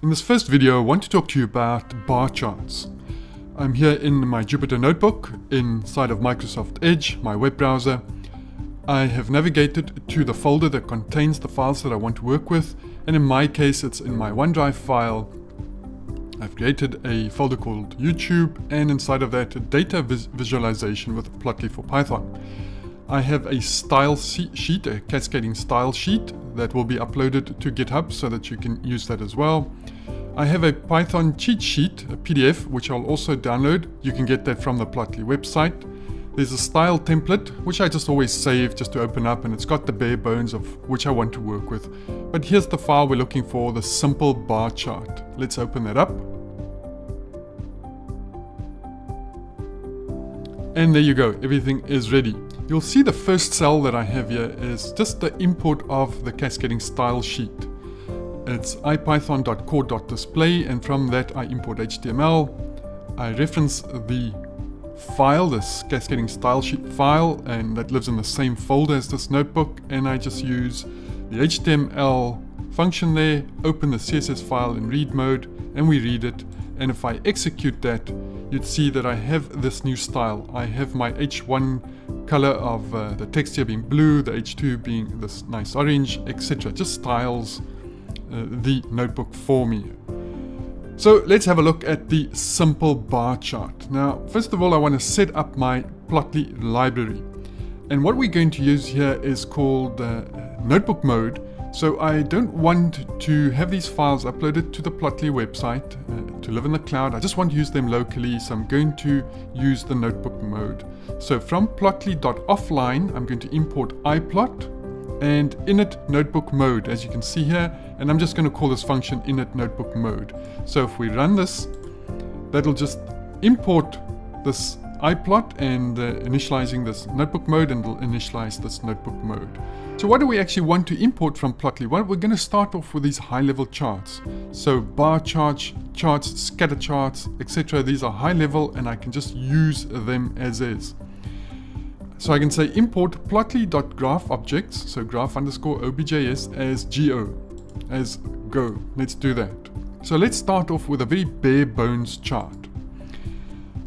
In this first video, I want to talk to you about bar charts. I'm here in my Jupyter Notebook inside of Microsoft Edge, my web browser. I have navigated to the folder that contains the files that I want to work with, and in my case it's in my OneDrive file. I've created a folder called YouTube, and inside of that a data visualization with Plotly for Python. I have a style sheet, a cascading style sheet that will be uploaded to GitHub so that you can use that as well. I have a Python cheat sheet, a PDF, which I'll also download. You can get that from the Plotly website. There's a style template, which I just always save just to open up, and it's got the bare bones of which I want to work with. But here's the file we're looking for, the simple bar chart. Let's open that up. And there you go, everything is ready. You'll see the first cell that I have here is just the import of the cascading style sheet. It's ipython.core.display, and from that I import HTML. I reference the file, this cascading style sheet file, and that lives in the same folder as this notebook, and I just use the HTML function there, open the CSS file in read mode, and we read it. And if I execute that, you'd see that I have this new style. I have my H1 color of the text here being blue, the H2 being this nice orange, etc. Just styles the notebook for me. So let's have a look at the simple bar chart. Now, first of all, I want to set up my Plotly library. And what we're going to use here is called notebook mode. So I don't want to have these files uploaded to the Plotly website to live in the cloud. I just want to use them locally, so I'm going to use the notebook mode. So from plotly.offline, I'm going to import iplot and init notebook mode, as you can see here, and I'm just going to call this function init notebook mode. So if we run this, that'll just import this iplot and initializing this notebook mode, and it'll initialize this notebook mode. So what do we actually want to import from Plotly? Well, we're going to start off with these high-level charts. So bar charts, scatter charts, etc. These are high level, and I can just use them as is. So I can say import plotly.graph objects, so graph underscore objs as go. Let's do that. So let's start off with a very bare bones chart.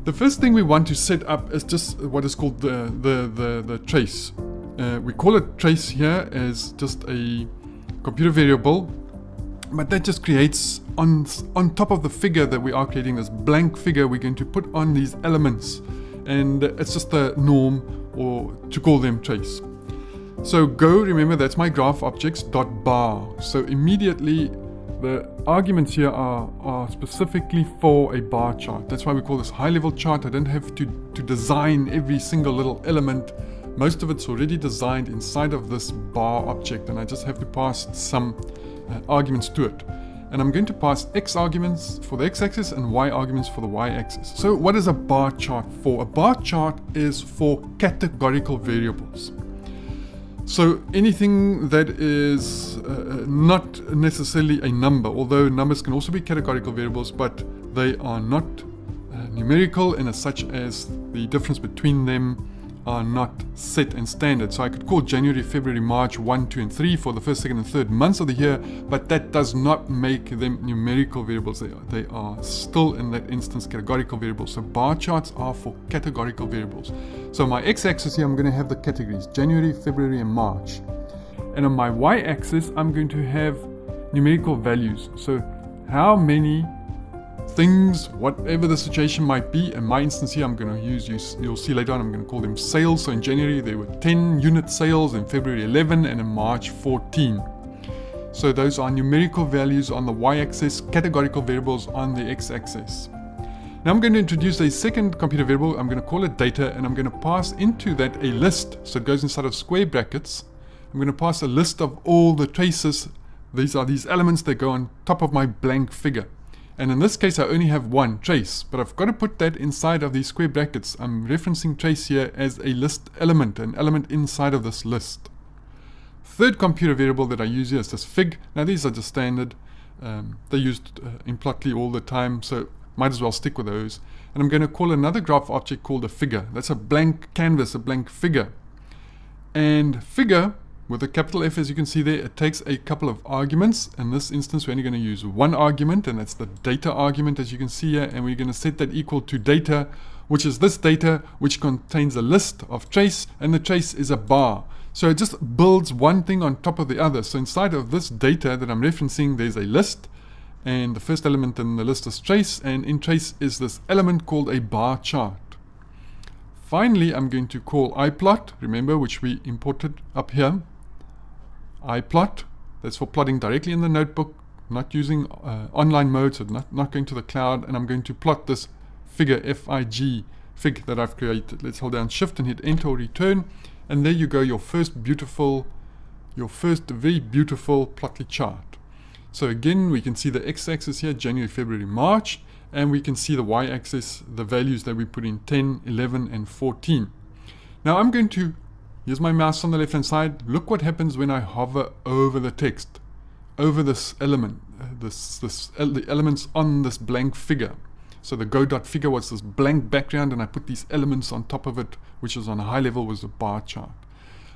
The first thing we want to set up is just what is called the trace. We call it trace here as just a computer variable, but that just creates on top of the figure that we are creating, this blank figure, we're going to put on these elements, and it's just the norm, or to call them trace. So go, remember that's my graph objects dot bar. So immediately the arguments here are specifically for a bar chart. That's why we call this high level chart. I don't have to design every single little element. Most of it's already designed inside of this bar object, and I just have to pass some arguments to it. And I'm going to pass X arguments for the X-axis and Y arguments for the Y-axis. So what is a bar chart for? A bar chart is for categorical variables. So anything that is not necessarily a number, although numbers can also be categorical variables, but they are not numerical, and as such as the difference between them are not set and standard. So I could call January, February, March 1, 2, and 3 for the first, second, and third months of the year, but that does not make them numerical variables. They are still in that instance categorical variables. So bar charts are for categorical variables. So my x-axis here, I'm going to have the categories January, February, and March. And on my y-axis, I'm going to have numerical values. So how many things, whatever the situation might be. In my instance here, I'm going to use, you'll see later on, I'm going to call them sales. So in January there were 10 unit sales, in February 11, and in March 14. So those are numerical values on the y-axis, categorical variables on the x-axis. Now I'm going to introduce a second computer variable. I'm going to call it data, and I'm going to pass into that a list. So it goes inside of square brackets. I'm going to pass a list of all the traces. These are these elements that go on top of my blank figure. And in this case, I only have one trace, but I've got to put that inside of these square brackets. I'm referencing trace here as a list element, an element inside of this list. Third computer variable that I use here is this fig. Now these are just standard. They're used in Plotly all the time, so might as well stick with those. And I'm going to call another graph object called a figure. That's a blank canvas, a blank figure. And figure with a capital F, as you can see there, it takes a couple of arguments. In this instance, we're only going to use one argument, and that's the data argument, as you can see here, and we're going to set that equal to data, which is this data, which contains a list of trace, and the trace is a bar. So it just builds one thing on top of the other. So inside of this data that I'm referencing, there's a list, and the first element in the list is trace, and in trace is this element called a bar chart. Finally, I'm going to call iplot, remember, which we imported up here. iplot, that's for plotting directly in the notebook, not using online mode, so not going to the cloud, and I'm going to plot this figure, FIG, fig that I've created. Let's hold down Shift and hit Enter or Return, and there you go, your first very beautiful Plotly chart. So again, we can see the x-axis here, January, February, March, and we can see the y-axis, the values that we put in 10, 11, and 14. Now I'm going to use my mouse on the left hand side. Look what happens when I hover over the text, over this element, the elements on this blank figure. So the go.figure was this blank background, and I put these elements on top of it, which is on a high level was a bar chart.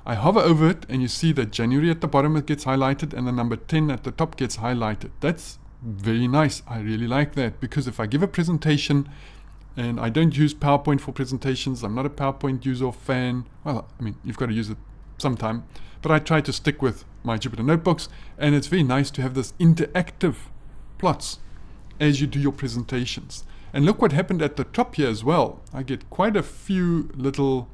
I hover over it, and you see that January at the bottom it gets highlighted, and the number 10 at the top gets highlighted. That's very nice. I really like that, because if I give a presentation, and I don't use PowerPoint for presentations, I'm not a PowerPoint user or fan. Well, I mean, you've got to use it sometime, but I try to stick with my Jupyter notebooks, and it's very nice to have this interactive plots as you do your presentations. And look what happened at the top here as well. I get quite a few little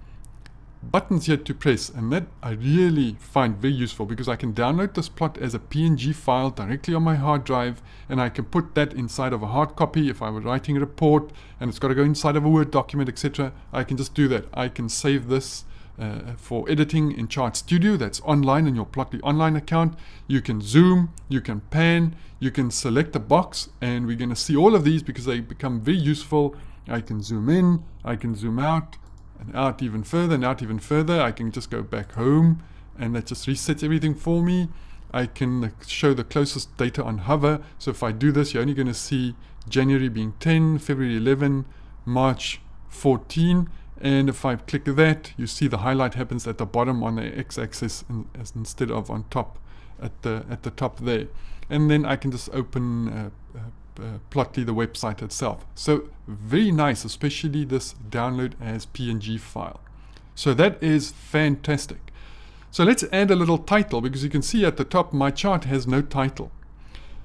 buttons here to press, and that I really find very useful, because I can download this plot as a PNG file directly on my hard drive, and I can put that inside of a hard copy. If I were writing a report and it's got to go inside of a Word document, etc., I can just do that. I can save this for editing in Chart Studio. That's online in your Plotly online account. You can zoom, you can pan, you can select a box, and we're going to see all of these because they become very useful. I can zoom in, I can zoom out, and out even further, and out even further. I can just go back home, and that just resets everything for me. I can show the closest data on hover. So if I do this, you're only going to see January being 10, February 11, March 14. And if I click that, you see the highlight happens at the bottom on the x-axis instead of on top at the top there. And then I can just open Plotly, the website itself. So very nice, especially this download as PNG file. So that is fantastic. So let's add a little title, because you can see at the top my chart has no title.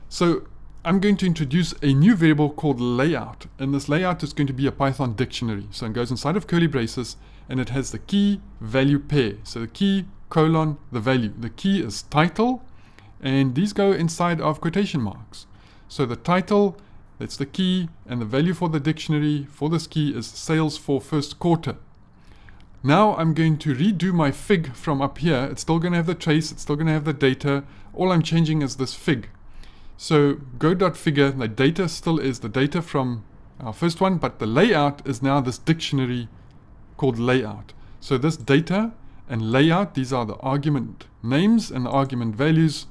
So I'm going to introduce a new variable called layout, and this layout is going to be a Python dictionary. So it goes inside of curly braces, and it has the key value pair. So the key colon the value. The key is title, and these go inside of quotation marks. So the title, that's the key, and the value for the dictionary for this key is sales for first quarter. Now I'm going to redo my fig from up here. It's still going to have the trace, it's still going to have the data. All I'm changing is this fig. So go.figure, the data still is the data from our first one, but the layout is now this dictionary called layout. So this data and layout, these are the argument names and the argument values.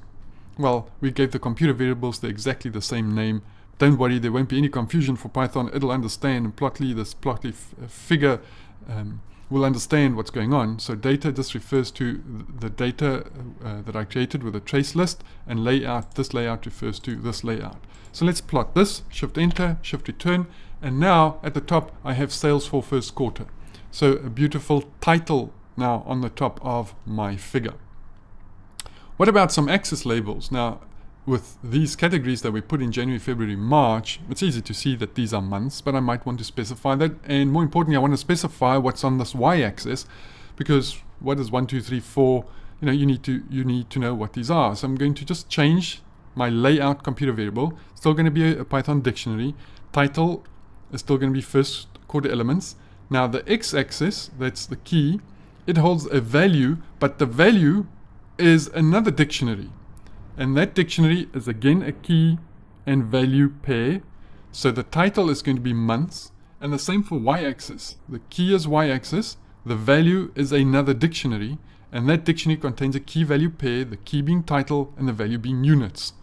Well, we gave the computer variables they're exactly the same name. Don't worry, there won't be any confusion for Python. It'll understand, and Plotly, this Plotly figure will understand what's going on. So data just refers to the data that I created with a trace list, and layout, this layout refers to this layout. So let's plot this, Shift Enter, Shift Return, and now at the top I have sales for first quarter. So a beautiful title now on the top of my figure. What about some axis labels? Now, with these categories that we put in January, February, March, it's easy to see that these are months, but I might want to specify that. And more importantly, I want to specify what's on this y-axis, because what is 1, 2, 3, 4? You need to know what these are. So I'm going to just change my layout computer variable. Still going to be a Python dictionary. Title is still going to be first quarter elements. Now the x-axis, that's the key, it holds a value, but the value is another dictionary. And that dictionary is again a key and value pair. So the title is going to be months, and the same for y-axis. The key is y-axis, the value is another dictionary, and that dictionary contains a key value pair, the key being title and the value being units.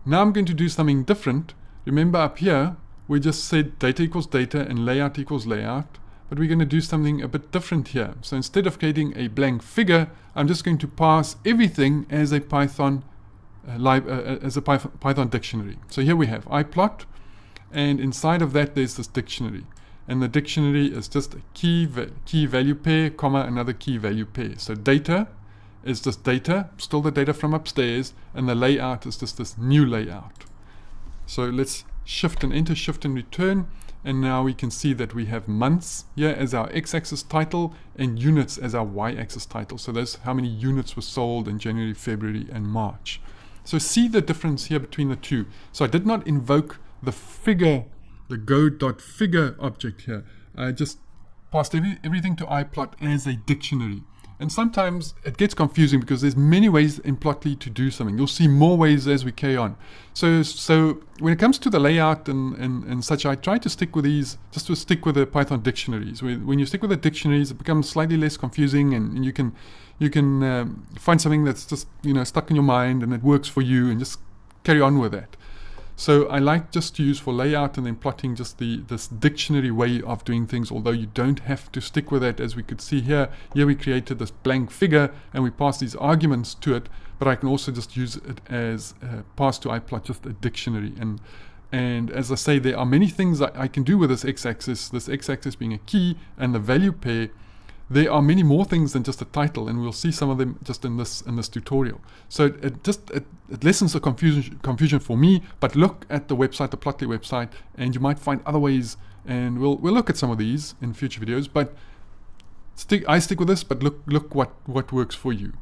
Now I'm going to do something different. Remember up here, we just said data equals data and layout equals layout. but we're going to do something a bit different here. So instead of creating a blank figure, I'm just going to pass everything as a Python Python dictionary. So here we have iplot, and inside of that there's this dictionary, and the dictionary is just a key value pair, comma, another key value pair. So data is just data, still the data from upstairs, and the layout is just this new layout. So let's shift and enter, shift and return, and now we can see that we have months here as our x-axis title and units as our y-axis title. So that's how many units were sold in January, February, and March. So see the difference here between the two. So I did not invoke the figure, the go.figure object here. I just passed everything to iplot as a dictionary. And sometimes it gets confusing because there's many ways in Plotly to do something. You'll see more ways as we carry on. So when it comes to the layout and such, I try to stick with these, just to stick with the Python dictionaries. When you stick with the dictionaries, it becomes slightly less confusing, and you can find something that's just stuck in your mind and it works for you, and just carry on with that. So I like just to use for layout and then plotting just this dictionary way of doing things, although you don't have to stick with it. As we could see here we created this blank figure and we passed these arguments to it, but I can also just use it as pass to iplot, just a dictionary. And as I say, there are many things I can do with this x-axis being a key and the value pair. There are many more things than just a title, and we'll see some of them just in this tutorial. So it lessens the confusion for me, but look at the website, the Plotly website, and you might find other ways, and we'll look at some of these in future videos, but I stick with this, but look what works for you.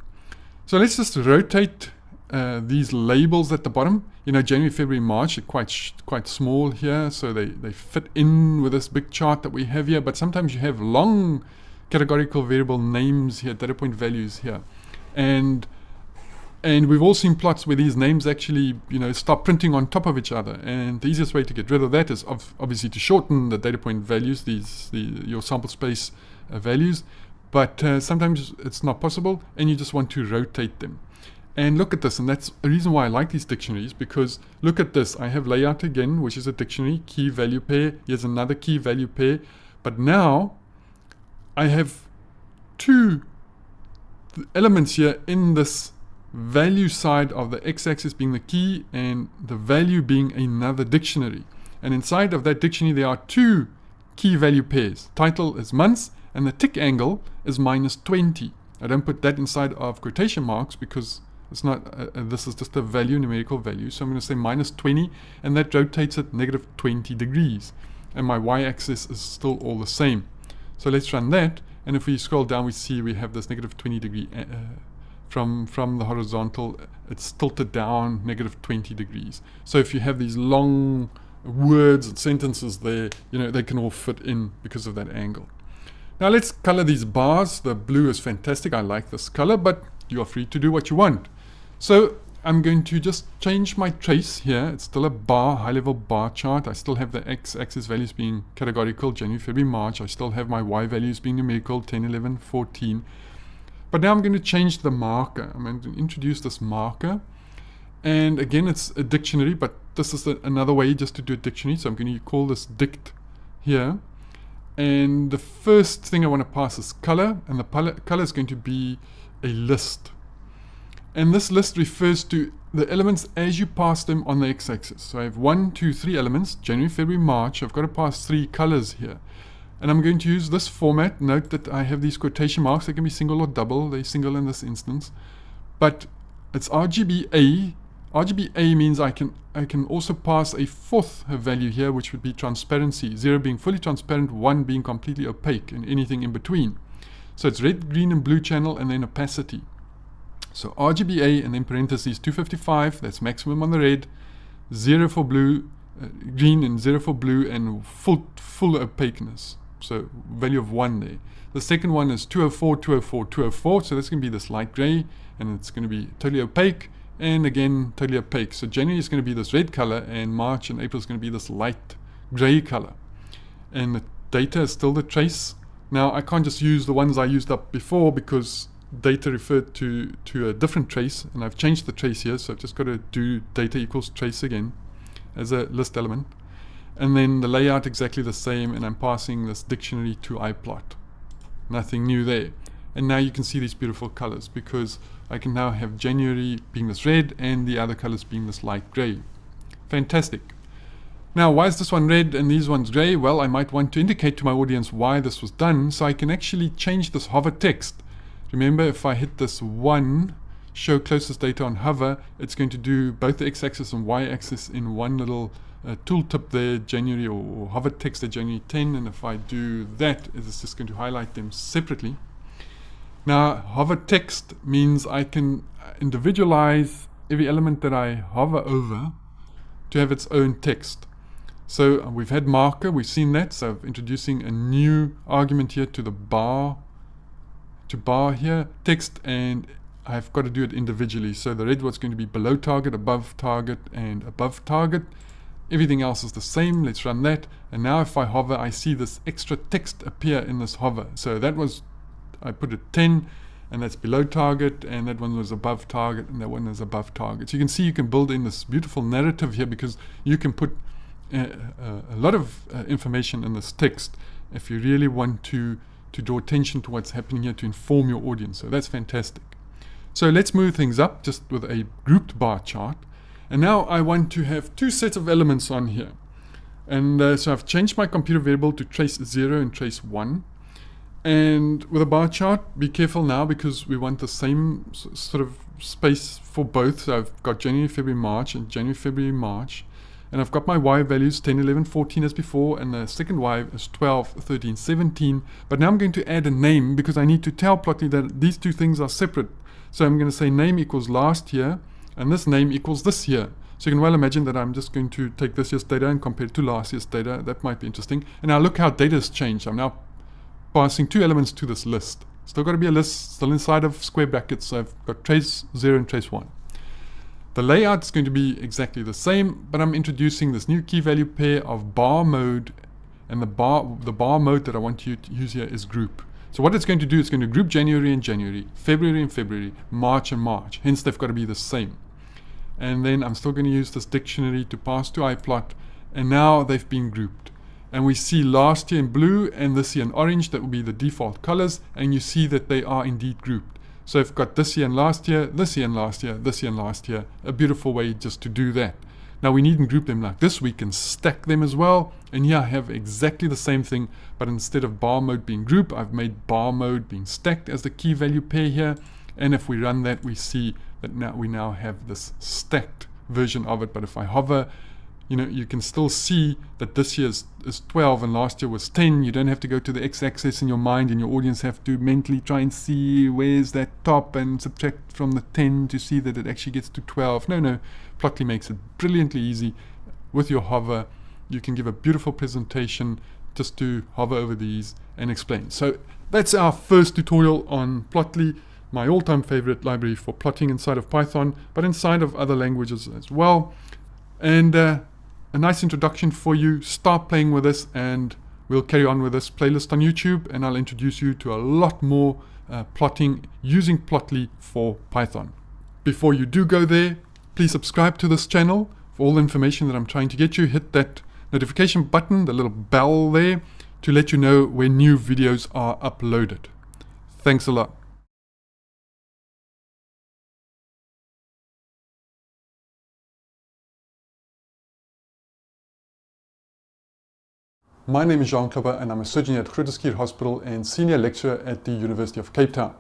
So let's just rotate these labels at the bottom. January, February, March are quite small here, so they fit in with this big chart that we have here, but sometimes you have long categorical variable names here, data point values here, and we've all seen plots where these names actually start printing on top of each other, and the easiest way to get rid of that is obviously to shorten the data point values, your sample space values, but sometimes it's not possible and you just want to rotate them. And look at this, and that's a reason why I like these dictionaries, because look at this. I have layout again, which is a dictionary, key value pair. Here's another key value pair, but now I have two elements here in this value side of the x-axis being the key and the value being another dictionary. And inside of that dictionary there are two key value pairs. Title is months and the tick angle is -20. I don't put that inside of quotation marks because it's not, this is just a value, numerical value. So I'm going to say -20, and that rotates it -20 degrees. And my y-axis is still all the same. So let's run that, and if we scroll down, we see we have this -20 degree from the horizontal. It's tilted down -20 degrees. So if you have these long words and sentences there, they can all fit in because of that angle. Now let's color these bars. The blue is fantastic. I like this color, but you are free to do what you want. So I'm going to just change my trace here. It's still a bar, high-level bar chart. I still have the x-axis values being categorical, January, February, March. I still have my y values being numerical, 10, 11, 14. But now I'm going to change the marker. I'm going to introduce this marker. And again, it's a dictionary, but this is another way just to do a dictionary. So I'm going to call this dict here. And the first thing I want to pass is color, and the color is going to be a list. And this list refers to the elements as you pass them on the x-axis. So I have 1, 2, 3 elements, January, February, March. I've got to pass 3 colors here. And I'm going to use this format. Note that I have these quotation marks. They can be single or double. They're single in this instance. But it's RGBA. RGBA means I can also pass a fourth value here, which would be transparency. 0 being fully transparent, 1 being completely opaque, and anything in between. So it's red, green, and blue channel, and then opacity. So RGBA and then parentheses 255, that's maximum on the red, 0 for blue, green, and 0 for blue, and full opaqueness. So value of 1 there. The second one is 204, 204, 204. So that's going to be this light gray, and it's going to be totally opaque, and again totally opaque. So January is going to be this red color, and March and April is going to be this light gray color. And the data is still the trace. Now I can't just use the ones I used up before because data referred to a different trace, and I've changed the trace here, so I've just got to do data equals trace again as a list element. And then the layout exactly the same, and I'm passing this dictionary to iPlot. Nothing new there. And now you can see these beautiful colors, because I can now have January being this red and the other colors being this light gray. Fantastic. Now, why is this one red and these ones gray? Well, I might want to indicate to my audience why this was done, so I can actually change this hover text. Remember, if I hit this one, show closest data on hover, it's going to do both the x-axis and y-axis in one little tooltip there, January, or hover text at January 10, and if I do that, it's just going to highlight them separately. Now, hover text means I can individualize every element that I hover over to have its own text. So we've had marker, we've seen that, so I'm introducing a new argument here to the bar here, text, and I've got to do it individually. So the red one's going to be below target, above target, and above target. Everything else is the same. Let's run that. And now if I hover, I see this extra text appear in this hover. So that was, I put it 10, and that's below target, and that one was above target, and that one is above target. So you can see you can build in this beautiful narrative here, because you can put a lot of information in this text if you really want to draw attention to what's happening here, to inform your audience. So that's fantastic. So let's move things up just with a grouped bar chart. And now I want to have two sets of elements on here. And so I've changed my computer variable to trace 0 and trace 1. And with a bar chart, be careful now, because we want the same sort of space for both. So I've got January, February, March, and January, February, March. And I've got my Y values 10, 11, 14 as before, and the second Y is 12, 13, 17. But now I'm going to add a name, because I need to tell Plotly that these two things are separate. So I'm going to say name equals last year, and this name equals this year. So you can well imagine that I'm just going to take this year's data and compare it to last year's data. That might be interesting. And now look how data has changed. I'm now passing two elements to this list. Still got to be a list, still inside of square brackets. So I've got trace 0 and trace 1. The layout is going to be exactly the same, but I'm introducing this new key value pair of bar mode, and the bar mode that I want you to use here is group. So what it's going to do, it's going to group January and January, February and February, March and March. Hence, they've got to be the same. And then I'm still going to use this dictionary to pass to iPlot, and now they've been grouped. And we see last year in blue and this year in orange. That will be the default colors, and you see that they are indeed grouped. So I've got this year and last year, this year and last year, this year and last year. A beautiful way just to do that. Now we needn't group them like this, we can stack them as well. And here I have exactly the same thing, but instead of bar mode being group, I've made bar mode being stacked as the key value pair here. And if we run that, we see that now we have this stacked version of it. But if I hover, you can still see that this year is 12 and last year was 10. You don't have to go to the x-axis in your mind, and your audience have to mentally try and see where's that top and subtract from the 10 to see that it actually gets to 12. No, Plotly makes it brilliantly easy. With your hover, you can give a beautiful presentation just to hover over these and explain. So that's our first tutorial on Plotly, my all-time favorite library for plotting inside of Python, but inside of other languages as well. And a nice introduction for you. Start playing with this, and we'll carry on with this playlist on YouTube, and I'll introduce you to a lot more plotting using Plotly for Python. Before you do go there, please subscribe to this channel for all the information that I'm trying to get you. Hit that notification button, the little bell there, to let you know when new videos are uploaded. Thanks a lot. My name is Jean Klopper, and I'm a surgeon at Groote Schuur Hospital and senior lecturer at the University of Cape Town.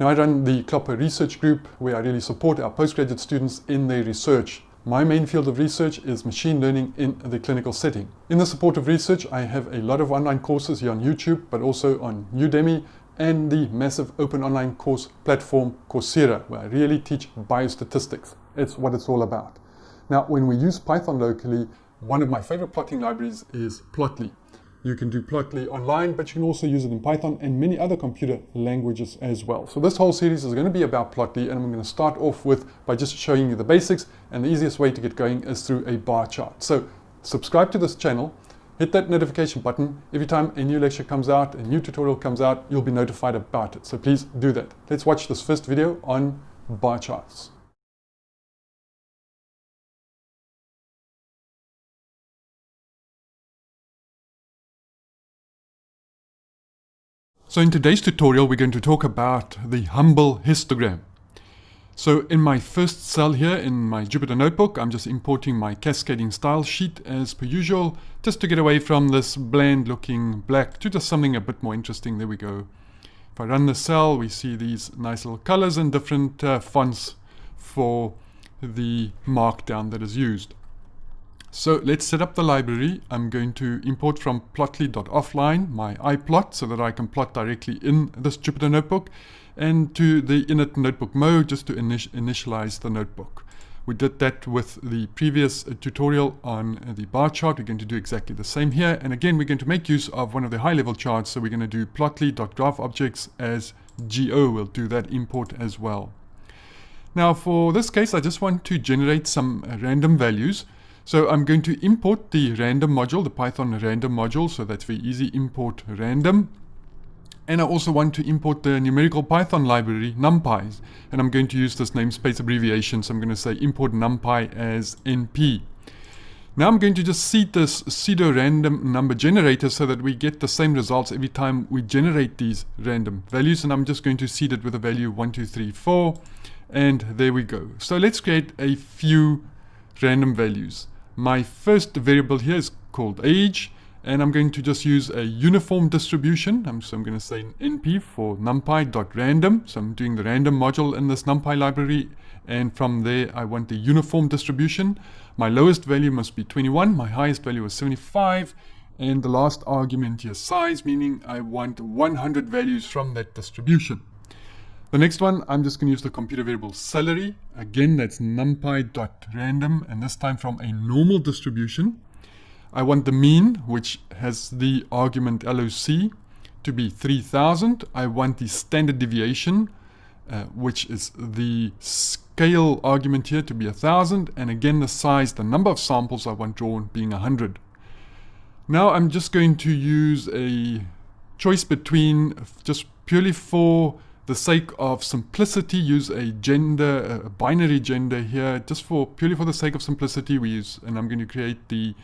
Now I run the Klopper Research Group, where I really support our postgraduate students in their research. My main field of research is machine learning in the clinical setting. In the support of research, I have a lot of online courses here on YouTube, but also on Udemy and the massive open online course platform Coursera, where I really teach biostatistics. It's what it's all about. Now, when we use Python locally, one of my favorite plotting libraries is Plotly. You can do Plotly online, but you can also use it in Python and many other computer languages as well. So this whole series is going to be about Plotly, and I'm going to start off by just showing you the basics, and the easiest way to get going is through a bar chart. So subscribe to this channel, hit that notification button. Every time a new lecture comes out, a new tutorial comes out, you'll be notified about it. So please do that. Let's watch this first video on bar charts. So in today's tutorial, we're going to talk about the humble histogram. So in my first cell here in my Jupyter Notebook, I'm just importing my cascading style sheet as per usual, just to get away from this bland looking black to just something a bit more interesting. There we go. If I run the cell, we see these nice little colors and different fonts for the markdown that is used. So let's set up the library. I'm going to import from plotly.offline my iPlot so that I can plot directly in this Jupyter Notebook, and to the init notebook mode just to initialize the notebook. We did that with the previous tutorial on the bar chart. We're going to do exactly the same here. And again, we're going to make use of one of the high-level charts. So we're going to do plotly.graphObjects as GO. We'll do that import as well. Now for this case, I just want to generate some random values. So I'm going to import the random module, the Python random module. So that's very easy, import random. And I also want to import the numerical Python library, NumPy. And I'm going to use this namespace abbreviation. So I'm going to say import NumPy as NP. Now I'm going to just seed this pseudo-random number generator so that we get the same results every time we generate these random values. And I'm just going to seed it with a value 1, 2, 3, 4. And there we go. So let's create a few random values. My first variable here is called age, and I'm going to just use a uniform distribution. So I'm going to say np for numpy.random. So I'm doing the random module in this NumPy library, and from there I want the uniform distribution. My lowest value must be 21, my highest value is 75, and the last argument here is size, meaning I want 100 values from that distribution. The next one, I'm just going to use the computer variable salary. Again, that's numpy.random, and this time from a normal distribution. I want the mean, which has the argument LOC, to be 3000. I want the standard deviation, which is the scale argument here, to be 1000. And again, the size, the number of samples I want drawn being 100. Now I'm just going to use a choice between, just purely for the sake of simplicity, use a gender, a binary gender here, just purely for the sake of simplicity. And I'm going to create the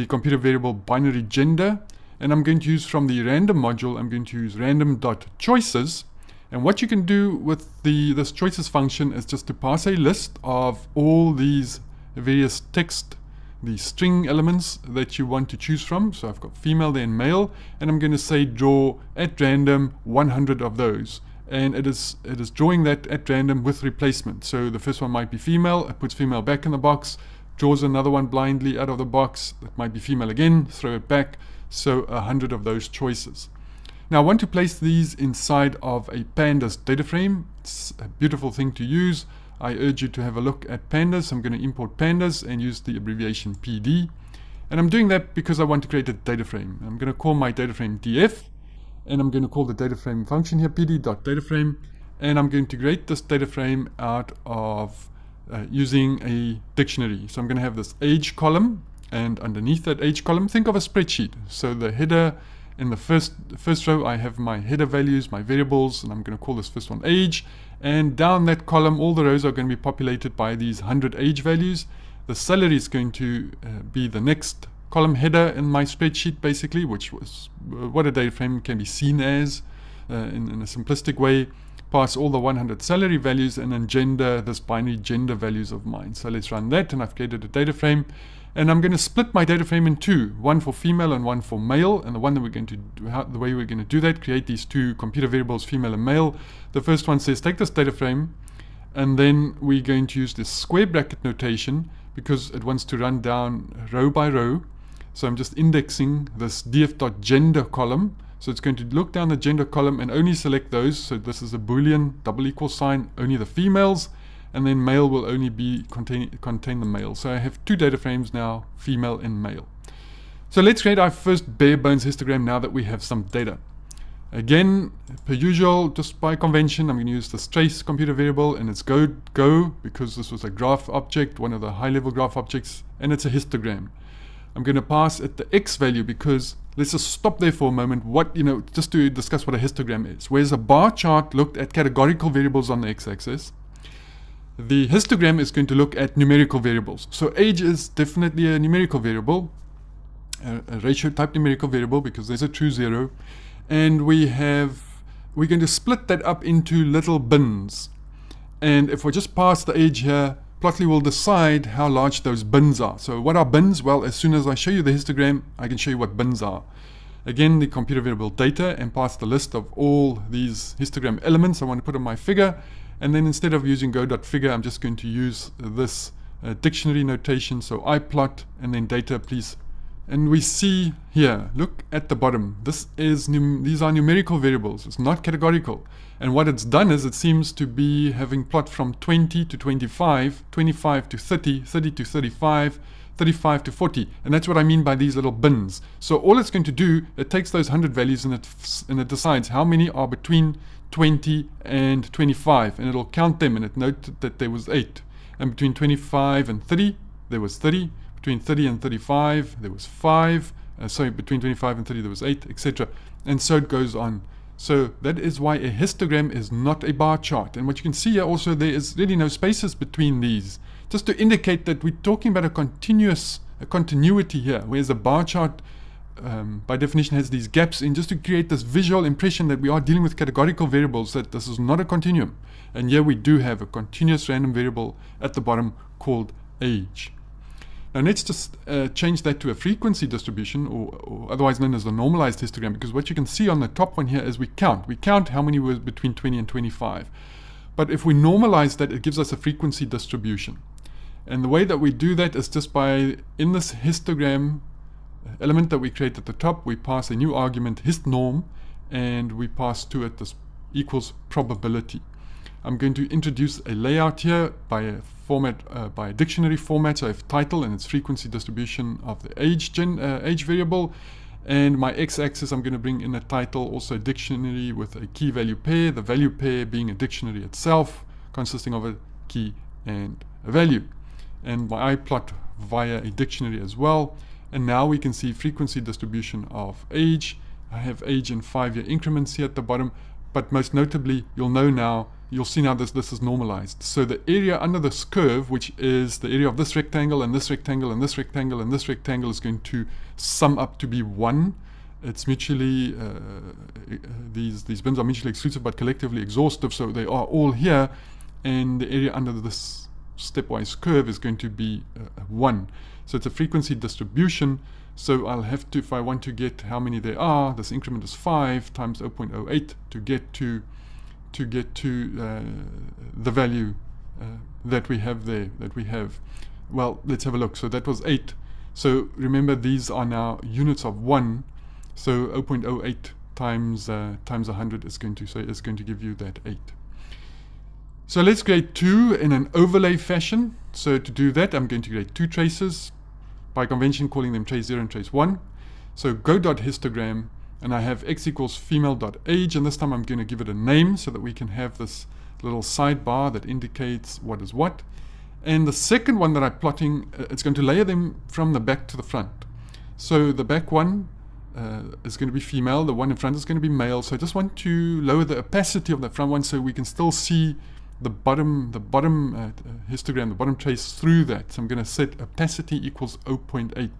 computer variable binary gender, and I'm going to use from the random module, I'm going to use random.choices. And what you can do with this choices function is just to pass a list of all these various text, the string elements that you want to choose from. So I've got female, then male, and I'm going to say draw at random 100 of those. And it is drawing that at random with replacement. So the first one might be female, it puts female back in the box, draws another one blindly out of the box, that might be female again, throw it back, so 100 of those choices. Now I want to place these inside of a pandas data frame. It's a beautiful thing to use. I urge you to have a look at pandas. I'm going to import pandas and use the abbreviation PD. And I'm doing that because I want to create a data frame. I'm going to call my data frame df, and I'm going to call the data frame function here pd.dataframe, and I'm going to create this data frame out of using a dictionary. So I'm going to have this age column, and underneath that age column, think of a spreadsheet. So the header, in the first row, I have my header values, my variables, and I'm going to call this first one age. And down that column, all the rows are going to be populated by these 100 age values. The salary is going to be the next column header in my spreadsheet, basically, which was what a data frame can be seen as in a simplistic way. Pass all the 100 salary values, and then gender, this binary gender values of mine. So let's run that, and I've created a data frame. And I'm going to split my data frame in two, one for female and one for male. And the one that we're going to do, the way we're going to do that, create these two computer variables, female and male. The first one says take this data frame, and then we're going to use this square bracket notation because it wants to run down row by row. So I'm just indexing this df.gender column. So it's going to look down the gender column and only select those. So this is a Boolean double equal sign, only the females, and then male will only be contain the male. So I have two data frames now, female and male. So let's create our first bare bones histogram now that we have some data. Again, per usual, just by convention, I'm going to use this trace computer variable, and it's go because this was a graph object, one of the high level graph objects, and it's a histogram. I'm going to pass it the x value because let's just stop there for a moment. Just to discuss what a histogram is. Whereas a bar chart looked at categorical variables on the x-axis, the histogram is going to look at numerical variables. So age is definitely a numerical variable, a ratio type numerical variable because there's a true zero. And we're going to split that up into little bins. And if we just pass the age here, Plotly will decide how large those bins are. So what are bins? Well, as soon as I show you the histogram, I can show you what bins are. Again, the computer variable data, and pass the list of all these histogram elements I want to put on my figure. And then instead of using go.figure, I'm just going to use this dictionary notation. So iplot and then data, please. And we see here, look at the bottom. These are numerical variables. It's not categorical. And what it's done is it seems to be having plot from 20 to 25, 25 to 30, 30 to 35, 35 to 40. And that's what I mean by these little bins. So all it's going to do, it takes those 100 values and it decides how many are between 20 and 25. And it'll count them, and it noted that there was 8. And between 25 and 30, there was 30. Between 30 and 35, there was 5. Between 25 and 30, there was 8, etc. And so it goes on. So that is why a histogram is not a bar chart. And what you can see here also, there is really no spaces between these, just to indicate that we're talking about a continuity here, whereas a bar chart by definition has these gaps in, just to create this visual impression that we are dealing with categorical variables, that this is not a continuum. And here we do have a continuous random variable at the bottom called age. Now let's just change that to a frequency distribution, or otherwise known as the normalized histogram, because what you can see on the top one here is we count how many were between 20 and 25. But if we normalize that, it gives us a frequency distribution. And the way that we do that is just by, in this histogram element that we create at the top, we pass a new argument, histnorm, and we pass to it this equals probability. I'm going to introduce a layout here by a format, by a dictionary format. So I have title and its frequency distribution of the age variable, and my x-axis I'm going to bring in a title, also a dictionary with a key value pair, the value pair being a dictionary itself consisting of a key and a value, and my iplot via a dictionary as well. And now we can see frequency distribution of age. I have age in 5-year increments here at the bottom, but most notably you'll see now this is normalized. So the area under this curve, which is the area of this rectangle and this rectangle and this rectangle and this rectangle, is going to sum up to be 1. It's mutually, these bins are mutually exclusive but collectively exhaustive, so they are all here, and the area under this stepwise curve is going to be 1. So it's a frequency distribution. So I'll have to, if I want to get how many there are, this increment is 5 times 0.08 to get to the value that we have there, well, let's have a look. So that was 8. So remember, these are now units of 1. So 0.08 times 100 is going to give you that 8. So let's create 2 in an overlay fashion. So to do that, I'm going to create 2 traces, by convention calling them trace 0 and trace 1. So go.histogram, and I have x equals female.age, and this time I'm going to give it a name so that we can have this little sidebar that indicates what is what. And the second one that I'm plotting, it's going to layer them from the back to the front. So the back one is going to be female, the one in front is going to be male. So I just want to lower the opacity of the front one so we can still see the bottom histogram, the bottom trace through that. So I'm going to set opacity equals 0.8.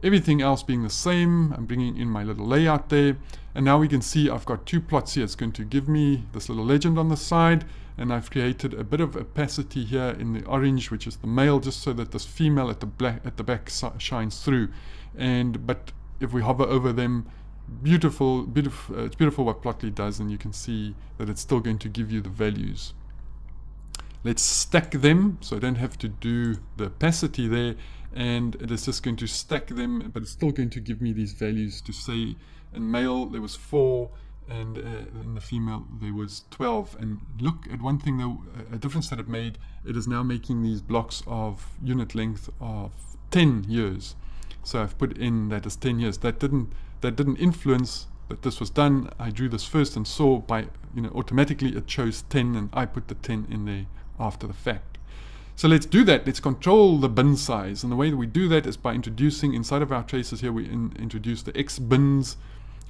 Everything else being the same, I'm bringing in my little layout there. And now we can see I've got 2 plots here. It's going to give me this little legend on the side, and I've created a bit of opacity here in the orange, which is the male, just so that this female at the back shines through. But if we hover over them, beautiful, it's beautiful what Plotly does, and you can see that it's still going to give you the values. Let's stack them, so I don't have to do the opacity there, and it is just going to stack them, but it's still going to give me these values to say in male there was 4, and in the female there was 12. And look at one thing though, a difference that it made. It is now making these blocks of unit length of 10 years. So I've put in that as 10 years. That didn't influence that this was done. I drew this first and saw by, automatically it chose 10, and I put the 10 in there after the fact. So let's do that. Let's control the bin size. And the way that we do that is by introducing, inside of our traces here, we introduce the xbins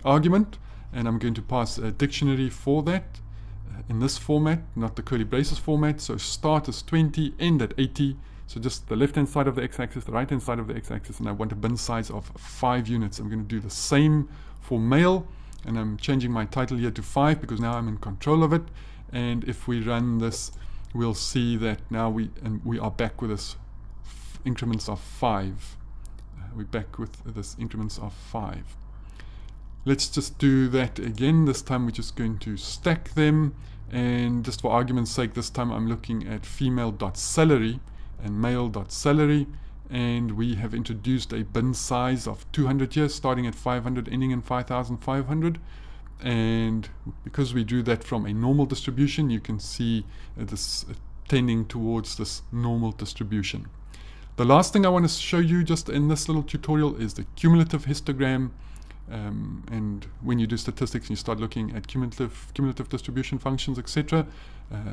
argument. And I'm going to pass a dictionary for that in this format, not the curly braces format. So start is 20, end at 80. So just the left-hand side of the x-axis, the right-hand side of the x-axis, and I want a bin size of 5 units. I'm going to do the same for male. and I'm changing my title here to 5 because now I'm in control of it. And if we run this, we'll see that now we are back with this increments of 5. We're back with this increments of 5. Let's just do that again. This time we're just going to stack them, and just for argument's sake, this time I'm looking at female.salary and male.salary, and we have introduced a bin size of 200 here, starting at 500, ending in 5,500. And because we do that from a normal distribution, you can see this tending towards this normal distribution. The last thing I want to show you just in this little tutorial is the cumulative histogram. And when you do statistics and you start looking at cumulative distribution functions, etc.,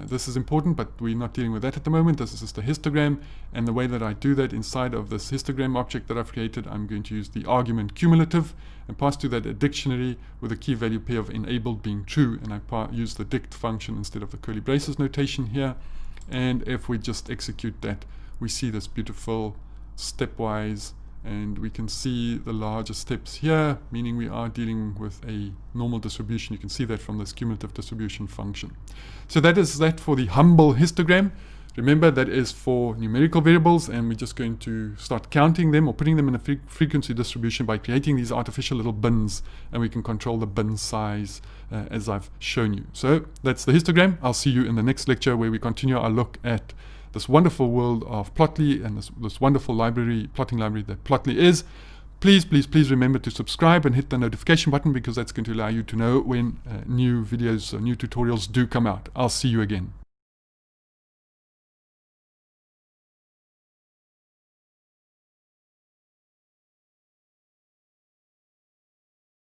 this is important, but we're not dealing with that at the moment. This is just a histogram, and the way that I do that inside of this histogram object that I've created, I'm going to use the argument cumulative and pass to that a dictionary with a key value pair of enabled being true, and I use the dict function instead of the curly braces notation here. And if we just execute that, we see this beautiful stepwise, and we can see the larger steps here, meaning we are dealing with a normal distribution. You can see that from this cumulative distribution function. So that is that for the humble histogram. Remember, that is for numerical variables, and we're just going to start counting them or putting them in a frequency distribution by creating these artificial little bins, and we can control the bin size as I've shown you. So that's the histogram. I'll see you in the next lecture where we continue our look at this wonderful world of Plotly and this wonderful library, plotting library that Plotly is. Please, please, please remember to subscribe and hit the notification button, because that's going to allow you to know when new videos or new tutorials do come out. I'll see you again.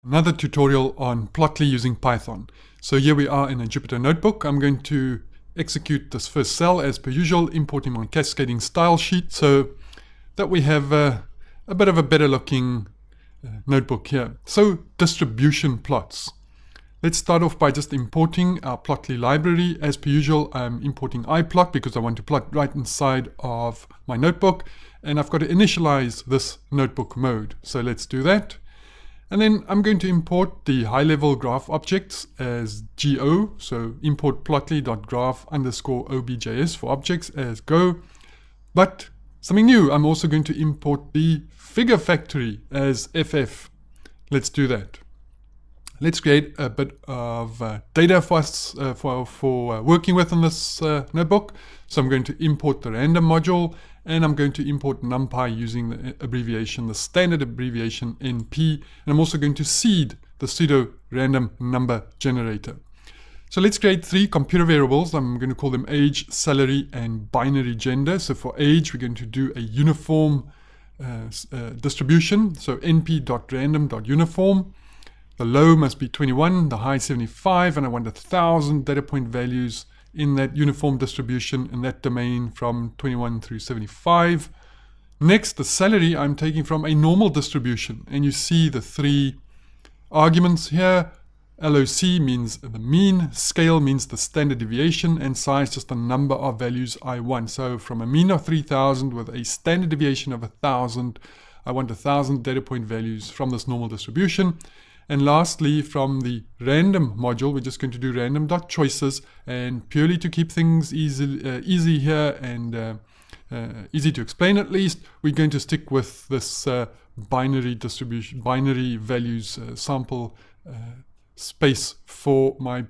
Another tutorial on Plotly using Python. So here we are in a Jupyter Notebook. I'm going to execute this first cell as per usual, importing my cascading style sheet so that we have a bit of a better looking notebook here. So distribution plots. Let's start off by just importing our Plotly library. As per usual, I'm importing iplot because I want to plot right inside of my notebook, and I've got to initialize this notebook mode. So let's do that. And then I'm going to import the high-level graph objects as go. So import plotly.graph_objs for objects as go. But something new, I'm also going to import the figure factory as ff. Let's do that. Let's create a bit of data for us for working with in this notebook. So I'm going to import the random module, and I'm going to import NumPy using the abbreviation, the standard abbreviation NP. And I'm also going to seed the pseudo random number generator. So let's create 3 computer variables. I'm going to call them age, salary, and binary gender. So for age, we're going to do a uniform distribution. So np.random.uniform. The low must be 21, the high 75, and I want 1,000 data point values in that uniform distribution in that domain from 21 through 75. Next, the salary I'm taking from a normal distribution, and you see the 3 arguments here. LOC means the mean, scale means the standard deviation, and size just the number of values I want. So from a mean of 3,000 with a standard deviation of 1,000, I want 1,000 data point values from this normal distribution. And lastly, from the random module, we're just going to do random.choices, and purely to keep things easy here and easy to explain at least, we're going to stick with this binary distribution, binary values sample space for my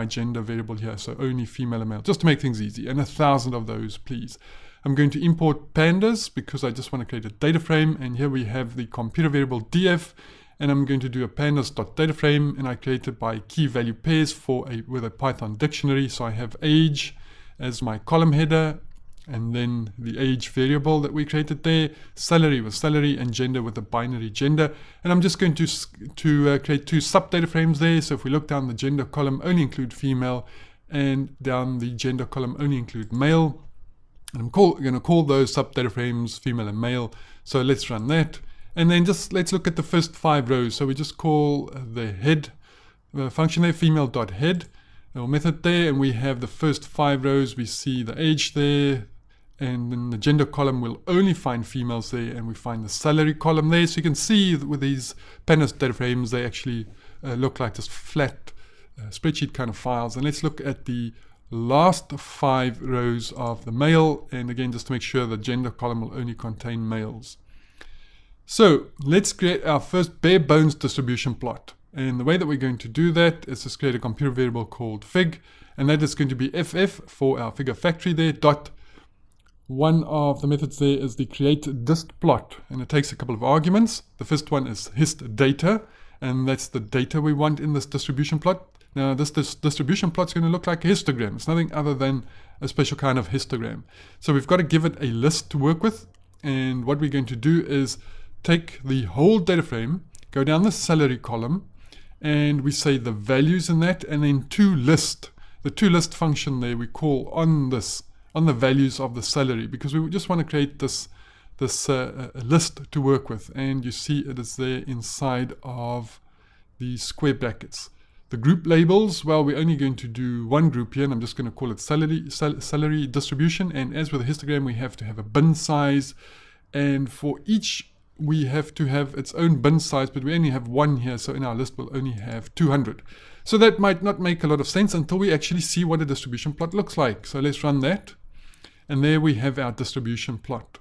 gender variable here. So only female and male, just to make things easy, and 1,000 of those, please. I'm going to import pandas because I just want to create a data frame, and here we have the computer variable df. And I'm going to do a pandas.dataframe, and I created by key value pairs with a Python dictionary. So I have age as my column header, and then the age variable that we created there, salary with salary, and gender with the binary gender. And I'm just going to create 2 sub-data frames there. So if we look down the gender column, only include female, and down the gender column, only include male. And I'm going to call those sub-data frames female and male. So let's run that. And then just let's look at the first 5 rows. So we just call the head function there, female.head, our method there, and we have the first 5 rows. We see the age there, and in the gender column we'll only find females there, and we find the salary column there. So you can see with these Panos data frames, they actually look like just flat spreadsheet kind of files. And let's look at the last 5 rows of the male, and again just to make sure the gender column will only contain males. So let's create our first bare bones distribution plot, and the way that we're going to do that is just create a computer variable called fig, and that is going to be ff for our figure factory there. Dot one of the methods there is the create dist plot, and it takes a couple of arguments. The first one is hist data, and that's the data we want in this distribution plot. Now this distribution plot is going to look like a histogram. It's nothing other than a special kind of histogram. So we've got to give it a list to work with, and what we're going to do is take the whole data frame, go down the salary column, and we say the values in that, and then toList. The toList function there we call on the values of the salary, because we just want to create this list to work with, and you see it is there inside of the square brackets. The group labels, well, we're only going to do one group here, and I'm just going to call it salary distribution. And as with a histogram, we have to have a bin size, and for each we have to have its own bin size, but we only have one here, so in our list we'll only have 200. So that might not make a lot of sense until we actually see what a distribution plot looks like. So let's run that, and there we have our distribution plot.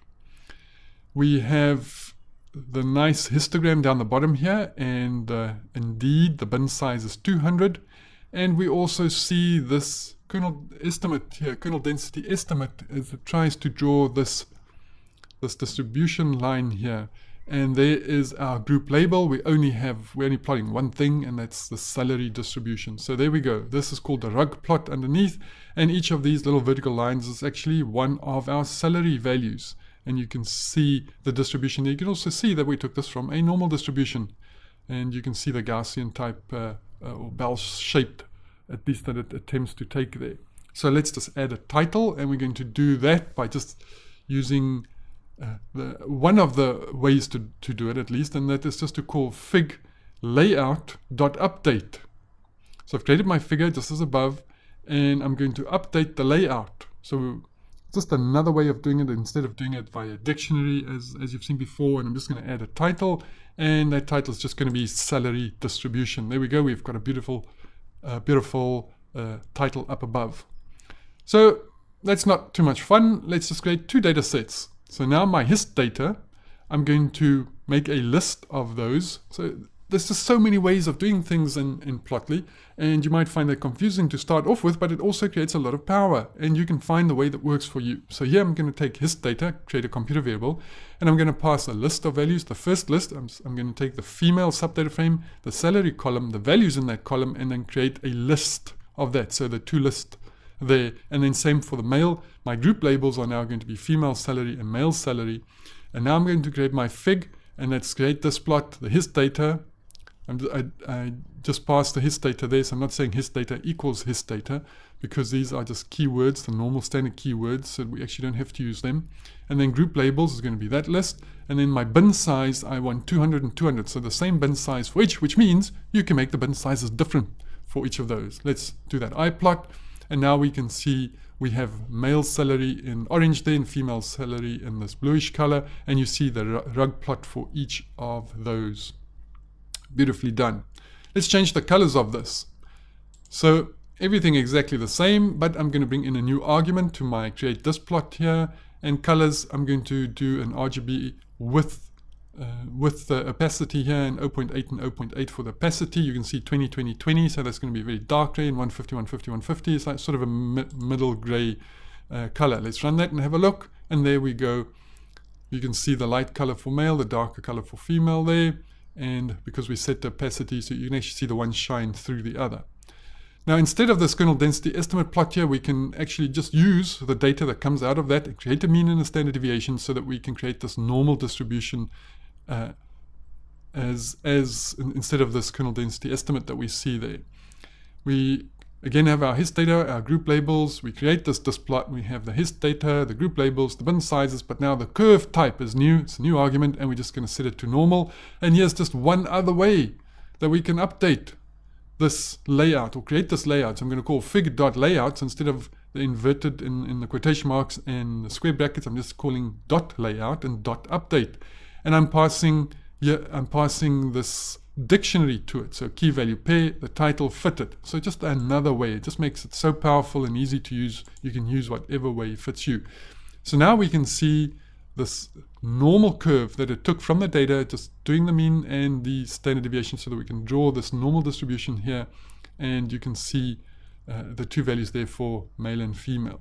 We have the nice histogram down the bottom here, and indeed the bin size is 200, and we also see this kernel estimate here, kernel density estimate, as it tries to draw this distribution line here, and there is our group label. We're only plotting one thing, and that's the salary distribution. So there we go. This is called the rug plot underneath, and each of these little vertical lines is actually one of our salary values. And you can see the distribution. You can also see that we took this from a normal distribution, and you can see the Gaussian type or bell-shaped, at least that it attempts to take there. So let's just add a title, and we're going to do that by just using one of the ways to do it, at least, and that is just to call fig layout.update. So I've created my figure just as above, and I'm going to update the layout. So just another way of doing it, instead of doing it via dictionary as you've seen before. And I'm just going to add a title, and that title is just going to be salary distribution. There we go. We've got a beautiful title up above. So that's not too much fun. Let's just create 2 data sets. So now my hist data, I'm going to make a list of those. So there's just so many ways of doing things in Plotly, and you might find that confusing to start off with, but it also creates a lot of power, and you can find the way that works for you. So here I'm going to take hist data, create a computer variable, and I'm going to pass a list of values. The first list, I'm going to take the female subdata frame, the salary column, the values in that column, and then create a list of that. So the toList there, and then same for the male. My group labels are now going to be female salary and male salary. And now I'm going to create my fig, and let's create this plot, the hist data. I just passed the hist data there, so I'm not saying hist data equals hist data, because these are just keywords, the normal standard keywords, so we actually don't have to use them. And then group labels is going to be that list, and then my bin size, I want 200 and 200, so the same bin size for each, which means you can make the bin sizes different for each of those. Let's do that iPlot, and now we can see we have male salary in orange there and female salary in this bluish color, and you see the rug plot for each of those. Beautifully done. Let's change the colors of this. So everything exactly the same, but I'm going to bring in a new argument to my create this plot here, and colors, I'm going to do an RGB with the opacity here, and 0.8 and 0.8 for the opacity. You can see 20, 20, 20, so that's going to be very dark gray, and 150, 150, 150. It's like sort of a middle gray color. Let's run that and have a look, and there we go. You can see the light color for male, the darker color for female there. And because we set the opacity, so you can actually see the one shine through the other. Now, instead of this kernel density estimate plot here, we can actually just use the data that comes out of that and create a mean and a standard deviation, so that we can create this normal distribution instead of this kernel density estimate that we see there. We again have our hist data, our group labels. We create this plot. We have the hist data, the group labels, the bin sizes, but now the curve type is new. It's a new argument, and we're just going to set it to normal. And here's just one other way that we can update this layout or create this layout. So I'm going to call fig.layouts instead of the inverted in the quotation marks and the square brackets, I'm just calling dot layout and dot update. And I'm passing this dictionary to it. So key value pair, the title fitted. So just another way. It just makes it so powerful and easy to use. You can use whatever way fits you. So now we can see this normal curve that it took from the data, just doing the mean and the standard deviation, so that we can draw this normal distribution here, and you can see the two values there for male and female.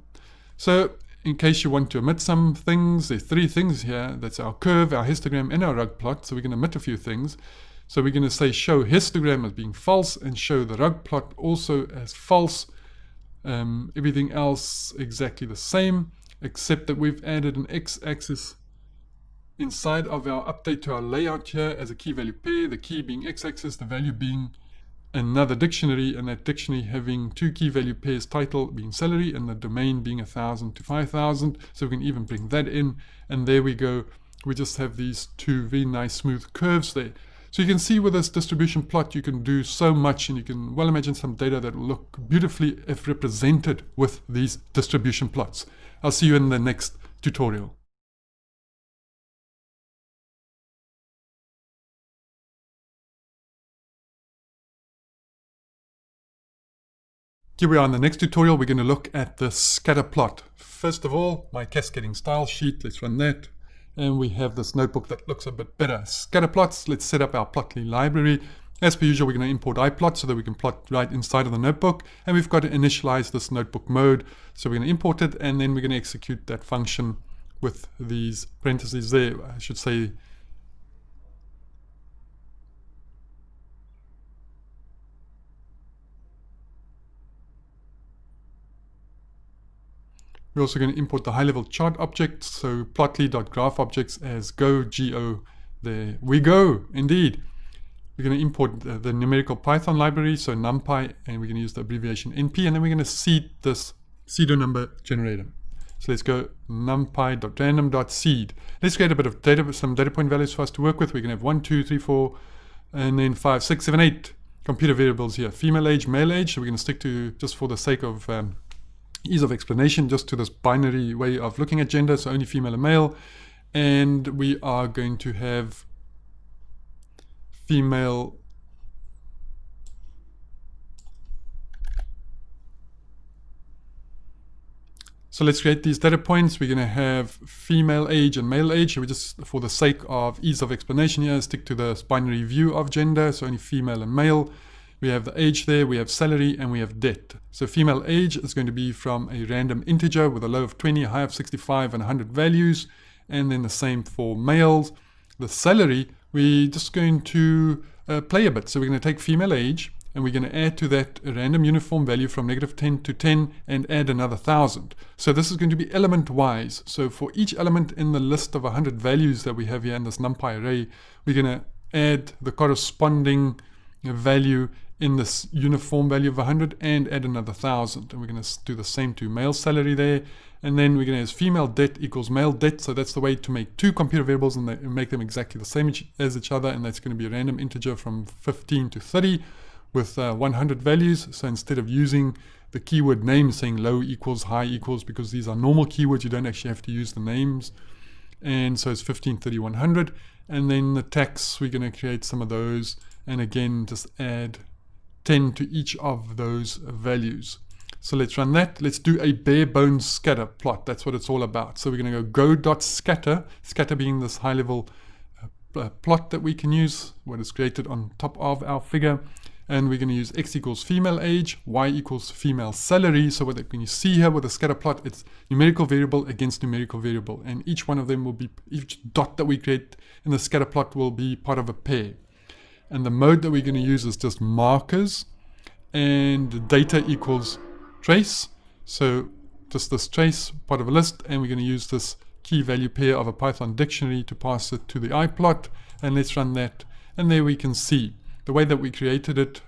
So in case you want to omit some things, there's three things here. That's our curve, our histogram, and our rug plot. So we can omit a few things. So we're going to say show histogram as being false and show the rug plot also as false. Everything else exactly the same, except that we've added an x-axis inside of our update to our layout here as a key value pair, the key being x-axis, the value being another dictionary, and that dictionary having two key value pairs, title being salary and the domain being 1000 to 5000. So we can even bring that in, and there we go. We just have these two very nice smooth curves there. So you can see with this distribution plot you can do so much, and you can well imagine some data that will look beautifully if represented with these distribution plots. I'll see you in the next tutorial. Here we are in the next tutorial. We're going to look at the scatter plot. First of all, my cascading style sheet. Let's run that. And we have this notebook that looks a bit better. Scatter plots. Let's set up our Plotly library. As per usual, we're going to import iPlot so that we can plot right inside of the notebook. And we've got to initialize this notebook mode. So we're going to import it, and then we're going to execute that function with these parentheses there. I should say we're also going to import the high-level chart objects, so plotly.graphObjects as go, G-O. There we go, indeed. We're going to import the numerical Python library, so NumPy, and we're going to use the abbreviation NP, and then we're going to seed this pseudo number generator. So let's go numpy.random.seed. Let's create a bit of some data point values for us to work with. We're going to have 1, 2, 3, 4, and then 5, 6, 7, 8 computer variables here. Female age, male age. So we're going to stick to, just for the sake of ease of explanation, just to this binary way of looking at gender, so only female and male. And we are going to have female So let's create these data points. We're going to have female age and male age. We just, for the sake of ease of explanation here, stick to the binary view of gender, so only female and male. We have the age there, we have salary, and we have debt. So female age is going to be from a random integer with a low of 20, a high of 65, and 100 values. And then the same for males. The salary, we're just going to play a bit. So we're going to take female age, and we're going to add to that a random uniform value from -10 to 10 and add another 1000. So this is going to be element wise. So for each element in the list of 100 values that we have here in this NumPy array, we're going to add the corresponding value in this uniform value of 100 and add another 1000. And we're going to do the same to male salary there. And then we're going to use female debt equals male debt. So that's the way to make two computer variables and make them exactly the same as each other. And that's going to be a random integer from 15 to 30 with 100 values. So instead of using the keyword name saying low equals, high equals, because these are normal keywords, you don't actually have to use the names. And so it's 15, 30, 100. And then the tax, we're going to create some of those. And again, just add 10 to each of those values. So let's run that. Let's do a bare bones scatter plot. That's what it's all about. So we're going to go.scatter, scatter being this high level plot that we can use, what is created on top of our figure. And we're going to use x equals female age, y equals female salary. So what when you see here with the scatter plot, it's numerical variable against numerical variable. And each one of them will be, each dot that we create in the scatter plot will be part of a pair. And the mode that we're going to use is just markers, and data equals trace. So just this trace, part of a list, and we're going to use this key value pair of a Python dictionary to pass it to the iPlot. And let's run that. And there we can see the way that we created it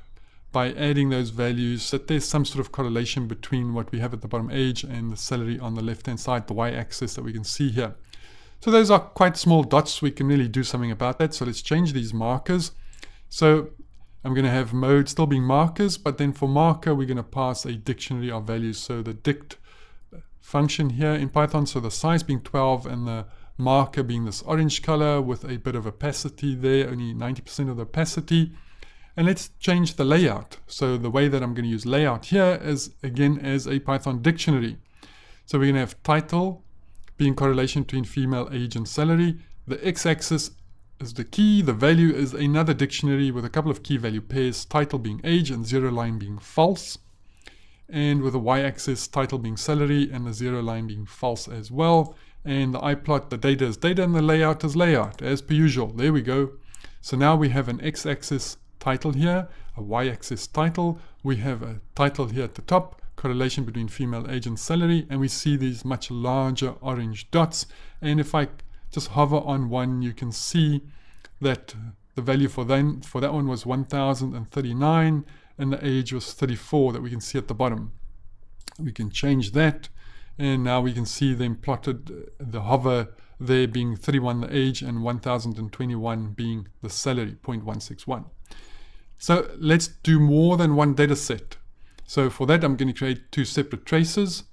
by adding those values, that there's some sort of correlation between what we have at the bottom age and the salary on the left-hand side, the y-axis that we can see here. So those are quite small dots. We can really do something about that. So let's change these markers. So I'm going to have mode still being markers, but then for marker, we're going to pass a dictionary of values. So the dict function here in Python. So the size being 12 and the marker being this orange color with a bit of opacity there, only 90% of the opacity. And let's change the layout. So the way that I'm going to use layout here is again as a Python dictionary. So we're going to have title being correlation between female, age, and salary. The x-axis is the key. The value is another dictionary with a couple of key value pairs, title being age and zero line being false. And with the y-axis, title being salary and the zero line being false as well. And the iPlot, the data is data and the layout is layout as per usual. There we go. So now we have an x-axis title here, a y-axis title. We have a title here at the top, correlation between female, age, and salary. And we see these much larger orange dots. And if I just hover on one, you can see that the value for that one was 1039 and the age was 34 that we can see at the bottom. We can change that, and now we can see them plotted, the hover there being 31 the age and 1021 being the salary, 0.161. So let's do more than one data set. So for that I'm going to create two separate traces,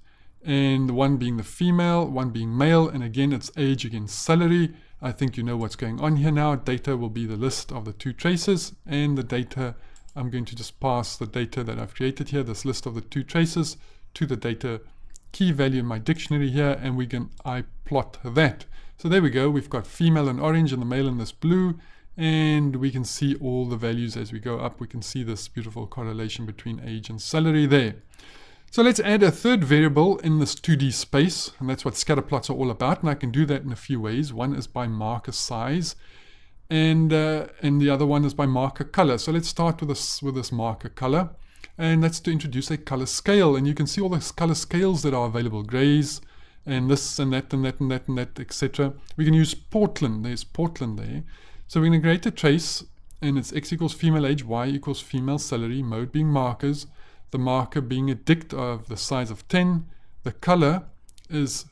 and one being the female, one being male, and again it's age against salary. I think you know what's going on here now. Data will be the list of the two traces, and the data, I'm going to just pass the data that I've created here, this list of the two traces, to the data key value in my dictionary here, and we can plot that. So there we go, we've got female in orange and the male in this blue, and we can see all the values as we go up. We can see this beautiful correlation between age and salary there. So let's add a third variable in this 2D space, and that's what scatter plots are all about, and I can do that in a few ways. One is by marker size, and the other one is by marker color. So let's start with this marker color, and that's to introduce a color scale. And you can see all the color scales that are available, grays and this and that and that and that and that, etc. We can use Portland. There's Portland there. So we're going to create a trace, and it's x equals female age, y equals female salary, mode being markers, the marker being a dict of the size of 10. The color is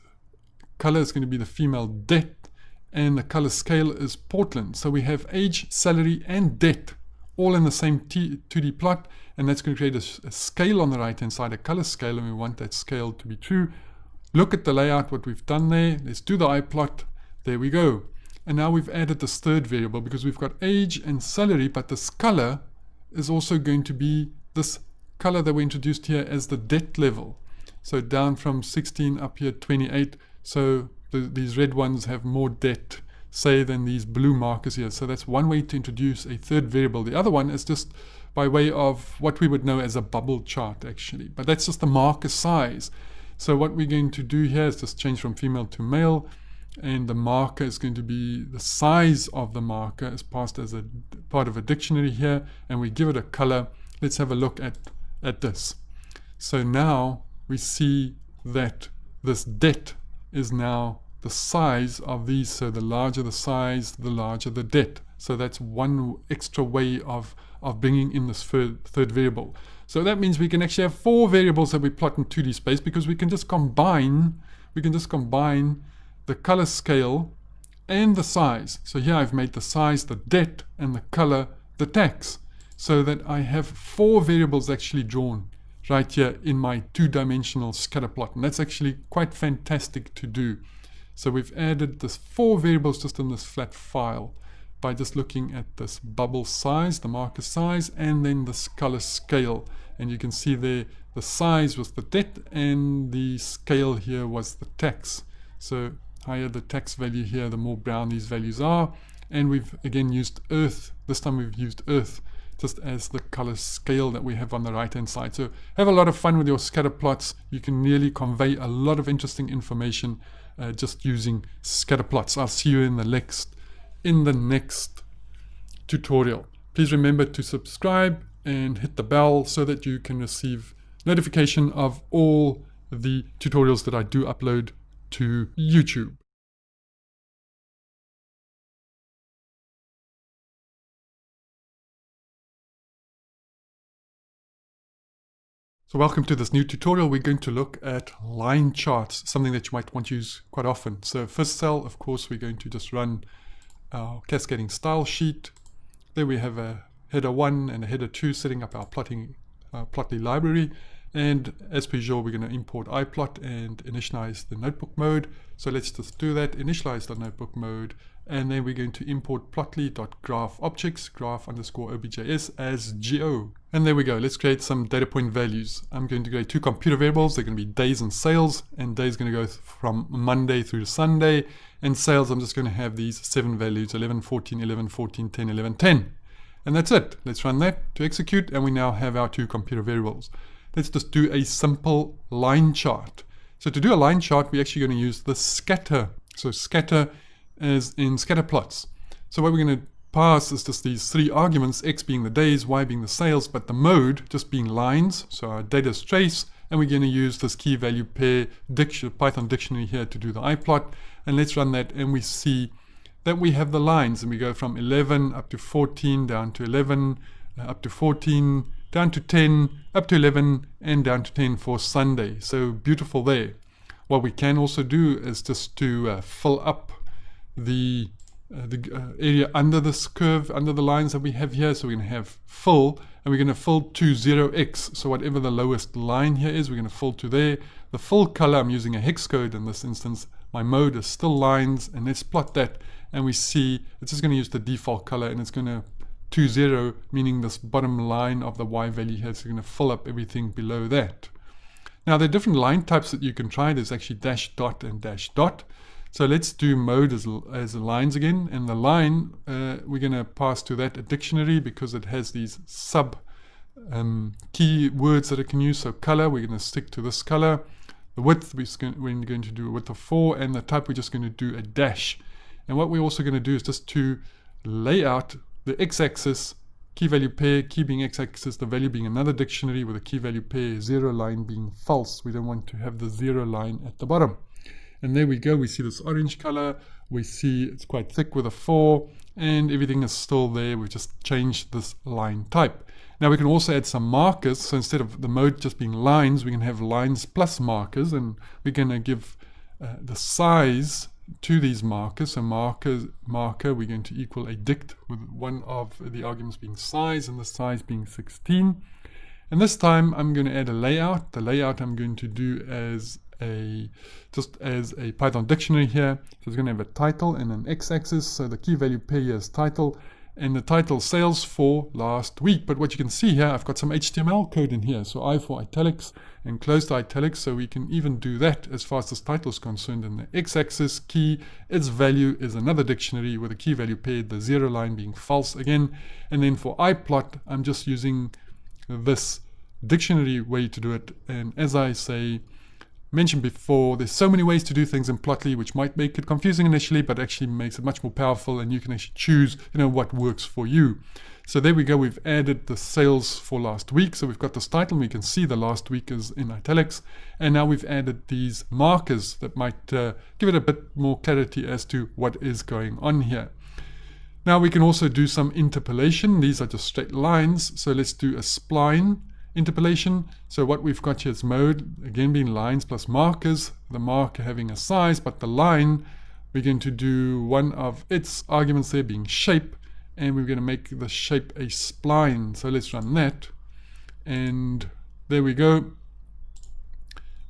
going to be the female det, and the color scale is Portland. So we have age, salary, and det all in the same 2D plot, and that's going to create a scale on the right hand side, a color scale, and we want that scale to be true. Look at the layout, what we've done there. Let's do the iPlot. There we go. And now we've added this third variable because we've got age and salary, but this color is also going to be this color that we introduced here as the det level. So down from 16 up here 28. So these red ones have more det, say, than these blue markers here. So that's one way to introduce a third variable. The other one is just by way of what we would know as a bubble chart actually, but that's just the marker size. So what we're going to do here is just change from female to male, and the marker is going to be the size of the marker is passed as a part of a dictionary here, and we give it a color. Let's have a look at this. So now we see that this det is now the size of these. So the larger the size, the larger the det. So that's one extra way of bringing in this third variable. So that means we can actually have four variables that we plot in 2D space, because we can just combine the color scale and the size. So here I've made the size the det and the color the tax, so that I have four variables actually drawn right here in my two-dimensional scatter plot. And that's actually quite fantastic to do. So we've added this four variables just in this flat file by just looking at this bubble size, the marker size, and then this color scale. And you can see there the size was the det and the scale here was the tax. So higher the tax value here, the more brown these values are. And we've again used earth. This time we've used earth just as the color scale that we have on the right hand side. So have a lot of fun with your scatter plots. You can really convey a lot of interesting information just using scatter plots. I'll see you in the next tutorial. Please remember to subscribe and hit the bell so that you can receive notification of all the tutorials that I do upload to YouTube. So welcome to this new tutorial. We're going to look at line charts, something that you might want to use quite often. So first cell, of course, we're going to just run our cascading style sheet. There we have a header 1 and a header 2 setting up our Plotly library. And as per usual, we're going to import iplot and initialize the notebook mode. So let's just do that, initialize the notebook mode, and then we're going to import plotly.graphObjects, graph_objs as geo. And there we go. Let's create some data point values. I'm going to create two computer variables. They're going to be days and sales, and days is going to go from Monday through to Sunday, and sales, I'm just going to have these 7 values, 11, 14, 11, 14, 10, 11, 10. And that's it. Let's run that to execute, and we now have our two computer variables. Let's just do a simple line chart. So to do a line chart, we're actually going to use the scatter. So scatter as in scatter plots. So what we're going to pass is just these 3 arguments, x being the days, y being the sales, but the mode just being lines. So our data is trace, and we're going to use this key value pair Python dictionary here to do the iplot. And let's run that, and we see that we have the lines, and we go from 11 up to 14, down to 11, up to 14, down to 10, up to 11, and down to 10 for Sunday. So beautiful there. What we can also do is just to fill up the area under this curve, under the lines that we have here. So we're going to have fill, and we're going to fill to 0x. So whatever the lowest line here is, we're going to fill to there. The fill color, I'm using a hex code in this instance. My mode is still lines, and let's plot that. And we see it's just going to use the default color, and it's going to 0, meaning this bottom line of the y value here is going to fill up everything below that. Now there are different line types that you can try. There's actually dash dot and dash dot. So let's do mode as lines again, and the line we're going to pass to that a dictionary because it has these sub key words that it can use. So color, we're going to stick to this color. The width, we're going to do a width of 4, and the type, we're just going to do a dash. And what we're also going to do is just to lay out the x-axis, key value pair, key being x-axis, the value being another dictionary with a key value pair, 0 line being false. We don't want to have the 0 line at the bottom. And there we go. We see this orange color. We see it's quite thick with a 4, and everything is still there. We've just changed this line type. Now we can also add some markers. So instead of the mode just being lines, we can have lines plus markers, and we're going to give the size to these markers. So marker, we're going to equal a dict with one of the arguments being size, and the size being 16. And this time I'm going to add a layout. The layout I'm going to do as just as a Python dictionary here. So it's going to have a title and an x-axis. So the key value pair here is title, and the title sales for last week. But what you can see here, I've got some HTML code in here. So I for italics and close the italics. So we can even do that as far as this title is concerned. And the x-axis key, its value is another dictionary with a key value pair, the 0 line being false again. And then for iplot, I'm just using this dictionary way to do it. And as I mentioned before, there's so many ways to do things in Plotly, which might make it confusing initially, but actually makes it much more powerful, and you can actually choose, what works for you. So there we go. We've added the sales for last week. So we've got this title, and we can see the last week is in italics. And now we've added these markers that might give it a bit more clarity as to what is going on here. Now we can also do some interpolation. These are just straight lines. So let's do a spline interpolation. So what we've got here is mode, again being lines plus markers, the marker having a size, but the line, we're going to do one of its arguments there being shape, and we're going to make the shape a spline. So let's run that, and there we go.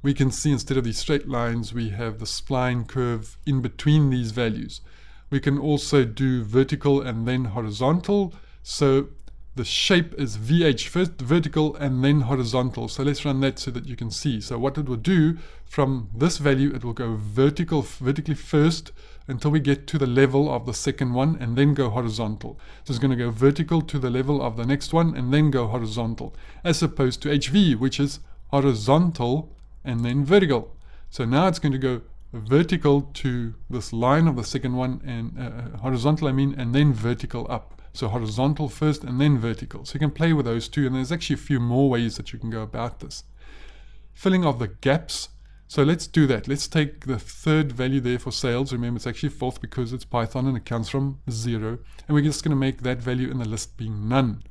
We can see instead of these straight lines, we have the spline curve in between these values. We can also do vertical and then horizontal. So the shape is VH, first vertical and then horizontal. So let's run that so that you can see. So what it will do from this value, it will go vertically first until we get to the level of the second one, and then go horizontal. So it's going to go vertical to the level of the next one and then go horizontal, as opposed to HV, which is horizontal and then vertical. So now it's going to go vertical to this line of the second one, and horizontal and then vertical up. So horizontal first and then vertical. So you can play with those two, and there's actually a few more ways that you can go about this. Filling of the gaps. So let's do that. Let's take the third value there for sales. Remember, it's actually fourth because it's Python and it counts from 0. And we're just going to make that value in the list being none.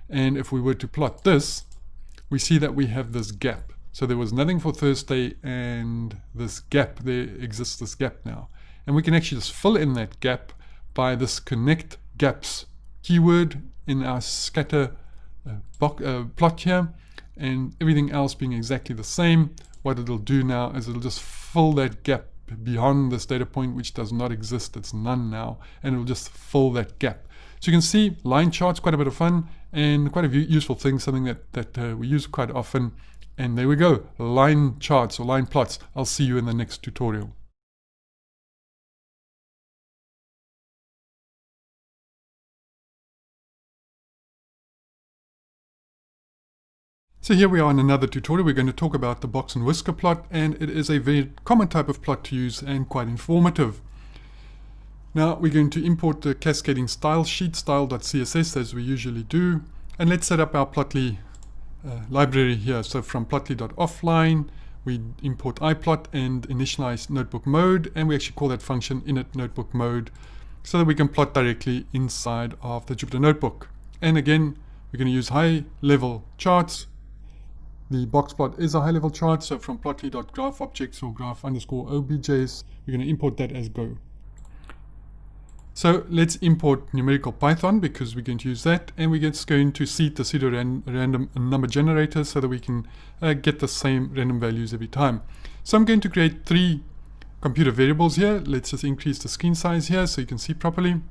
And if we were to plot this, we see that we have this gap. So there was nothing for Thursday, and this gap, there exists this gap now. And we can actually just fill in that gap by this connect gaps keyword in our scatter plot here, and everything else being exactly the same, what it'll do now is it'll just fill that gap beyond this data point, which does not exist. It's none now, and it'll just fill that gap. So you can see line charts, quite a bit of fun and quite a useful thing, something that we use quite often. And there we go, line charts or line plots. I'll see you in the next tutorial. So here we are in another tutorial. We're going to talk about the box and whisker plot, and it is a very common type of plot to use and quite informative. Now we're going to import the cascading style sheet, style.css, as we usually do, and let's set up our Plotly library here. So from plotly.offline we import iplot and initialize notebook mode, and we actually call that function init notebook mode so that we can plot directly inside of the Jupyter Notebook. And again, we're going to use high level charts. The box plot is a high level chart, so from plotly.graphObjects or graph_objs, we're going to import that as go. So let's import numerical Python because we're going to use that, and we're just going to seed the pseudo random number generator so that we can get the same random values every time. So I'm going to create 3 computer variables here. Let's just increase the screen size here so you can see properly.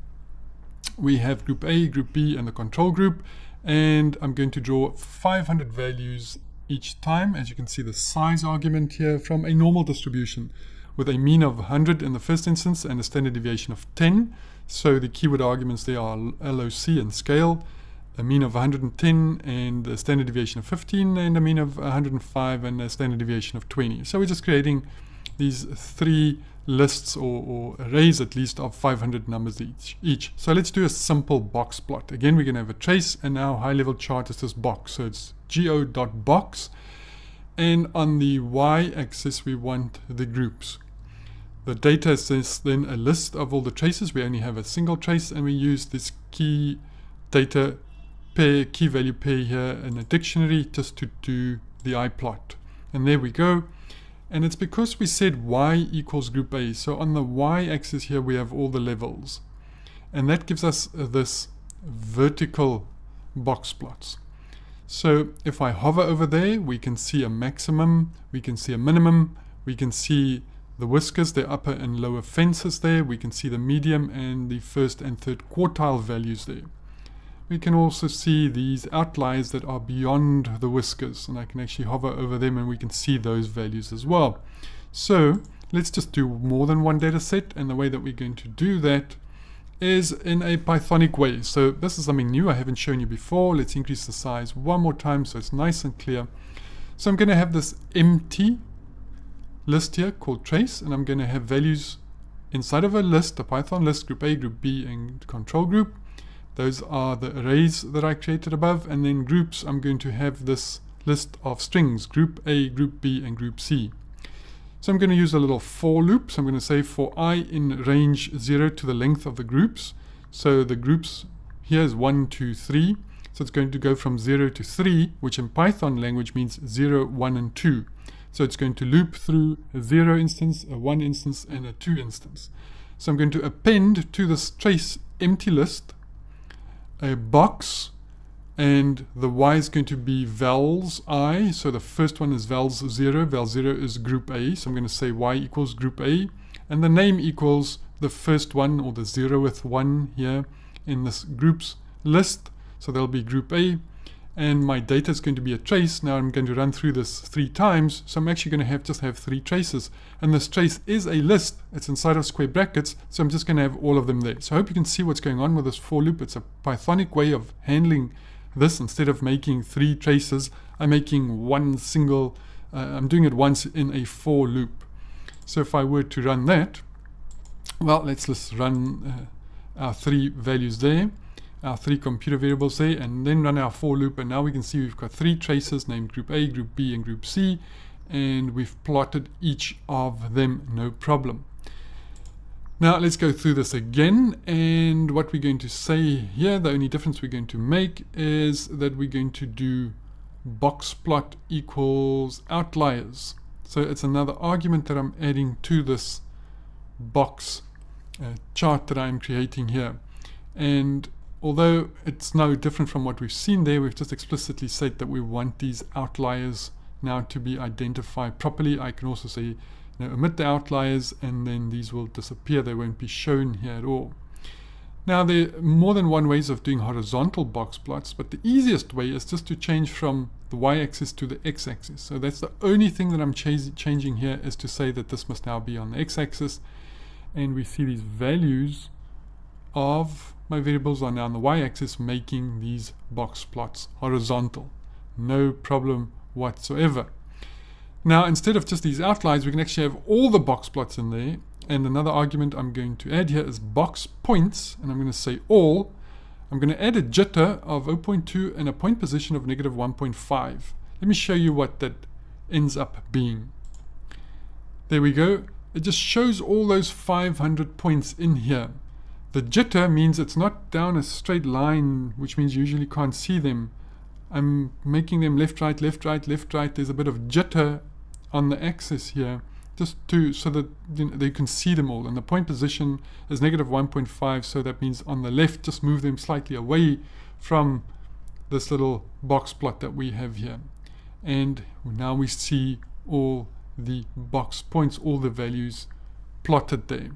We have group A, group B, and the control group, and I'm going to draw 500 values each time. As you can see, the size argument here from a normal distribution with a mean of 100 in the first instance and a standard deviation of 10. So the keyword arguments there are LOC and scale, a mean of 110 and a standard deviation of 15, and a mean of 105 and a standard deviation of 20. So we're just creating these 3 lists or arrays at least of 500 numbers each. So let's do a simple box plot. Again, we're going to have a trace, and our high level chart is this box. So it's go.box, and on the y-axis we want the groups. The data is then a list of all the traces. We only have a single trace, and we use this key data pair, key value pair here in a dictionary just to do the iplot. And there we go. And it's because we said y equals group A. So on the y-axis here we have all the levels, and that gives us this vertical box plots. So if I hover over there, we can see a maximum, we can see a minimum, we can see the whiskers, the upper and lower fences there, we can see the medium and the first and third quartile values there. We can also see these outliers that are beyond the whiskers, and I can actually hover over them and we can see those values as well. So let's just do more than one data set, and the way that we're going to do that is in a Pythonic way. So this is something new I haven't shown you before. Let's increase the size one more time so it's nice and clear. So I'm going to have this empty list here called trace, and I'm going to have values inside of a list, a Python list, group A, group B, and control group. Those are the arrays that I created above, and then groups, I'm going to have this list of strings, group A, group B, and group C. So I'm going to use a little for loop. So I'm going to say for I in range 0 to the length of the groups. So the groups here is 1, 2, 3. So it's going to go from 0 to 3, which in Python language means 0, 1, and 2. So it's going to loop through a 0 instance, a 1 instance, and a 2 instance. So I'm going to append to this trace empty list a box, and the y is going to be vals I. So the first one is vals 0. Val 0 is group A. So I'm going to say y equals group A, and the name equals the first one, or the 0th one here in this groups list. So there'll be group A, and my data is going to be a trace. Now I'm going to run through this 3 times, so I'm actually going to just have 3 traces, and this trace is a list. It's inside of square brackets, so I'm just going to have all of them there. So I hope you can see what's going on with this for loop. It's a Pythonic way of handling this. Instead of making 3 traces, I'm making one single, I'm doing it once in a for loop. So if I were to run that, well, let's just run our 3 values there, our 3 computer variables there, and then run our for loop, and now we can see we've got 3 traces named group A, group B, and group C, and we've plotted each of them, no problem. Now let's go through this again, and what we're going to say here, the only difference we're going to make is that we're going to do box plot equals outliers. So it's another argument that I'm adding to this box chart that I'm creating here. And although it's no different from what we've seen there, we've just explicitly said that we want these outliers now to be identified properly. I can also say, omit the outliers, and then these will disappear. They won't be shown here at all. Now, there are more than one ways of doing horizontal box plots, but the easiest way is just to change from the y-axis to the x-axis. So that's the only thing that I'm changing here, is to say that this must now be on the x-axis. And we see these values of my variables are now on the y-axis, making these box plots horizontal. No problem whatsoever. Now, instead of just these outliers, we can actually have all the box plots in there. And another argument I'm going to add here is box points, and I'm going to say all. I'm going to add a jitter of 0.2 and a point position of negative 1.5. Let me show you what that ends up being. There we go. It just shows all those 500 points in here. The jitter means it's not down a straight line, which means you usually can't see them. I'm making them left, right, left, right, left, right. There's a bit of jitter on the axis here, just so that they can see them all. And the point position is negative 1.5, so that means on the left, just move them slightly away from this little box plot that we have here. And now we see all the box points, all the values plotted there.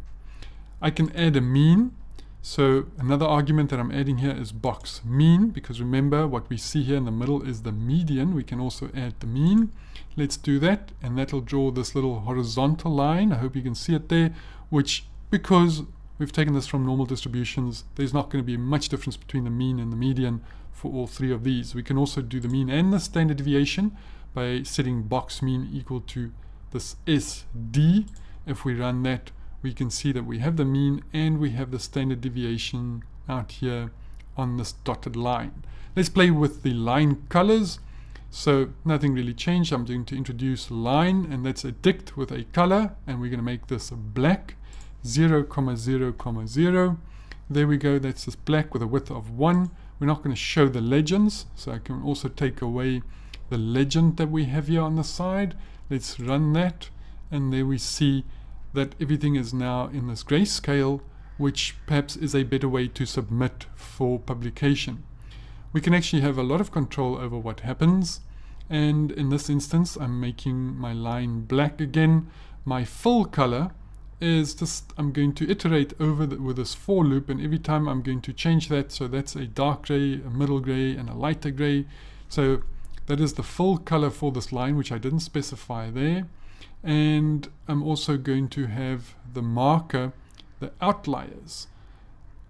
I can add a mean. So another argument that I'm adding here is box mean, because remember what we see here in the middle is the median. We can also add the mean. Let's do that, and that'll draw this little horizontal line. I hope you can see it there, which, because we've taken this from normal distributions, there's not going to be much difference between the mean and the median for all three of these. We can also do the mean and the standard deviation by setting box mean equal to this SD. If we run that, we can see that we have the mean and we have the standard deviation out here on this dotted line. Let's play with the line colors. So nothing really changed. I'm going to introduce line, and that's a dict with a color, and we're going to make this black, 0, 0, 0. There we go. That's just black with a width of 1. We're not going to show the legends, so I can also take away the legend that we have here on the side. Let's run that, and there we see that everything is now in this grayscale, which perhaps is a better way to submit for publication. We can actually have a lot of control over what happens, and in this instance I'm making my line black again. My fill color is just, I'm going to iterate over with this for loop, and every time I'm going to change that, so that's a dark gray, a middle gray, and a lighter gray. So that is the fill color for this line, which I didn't specify there. And I'm also going to have the marker, the outliers.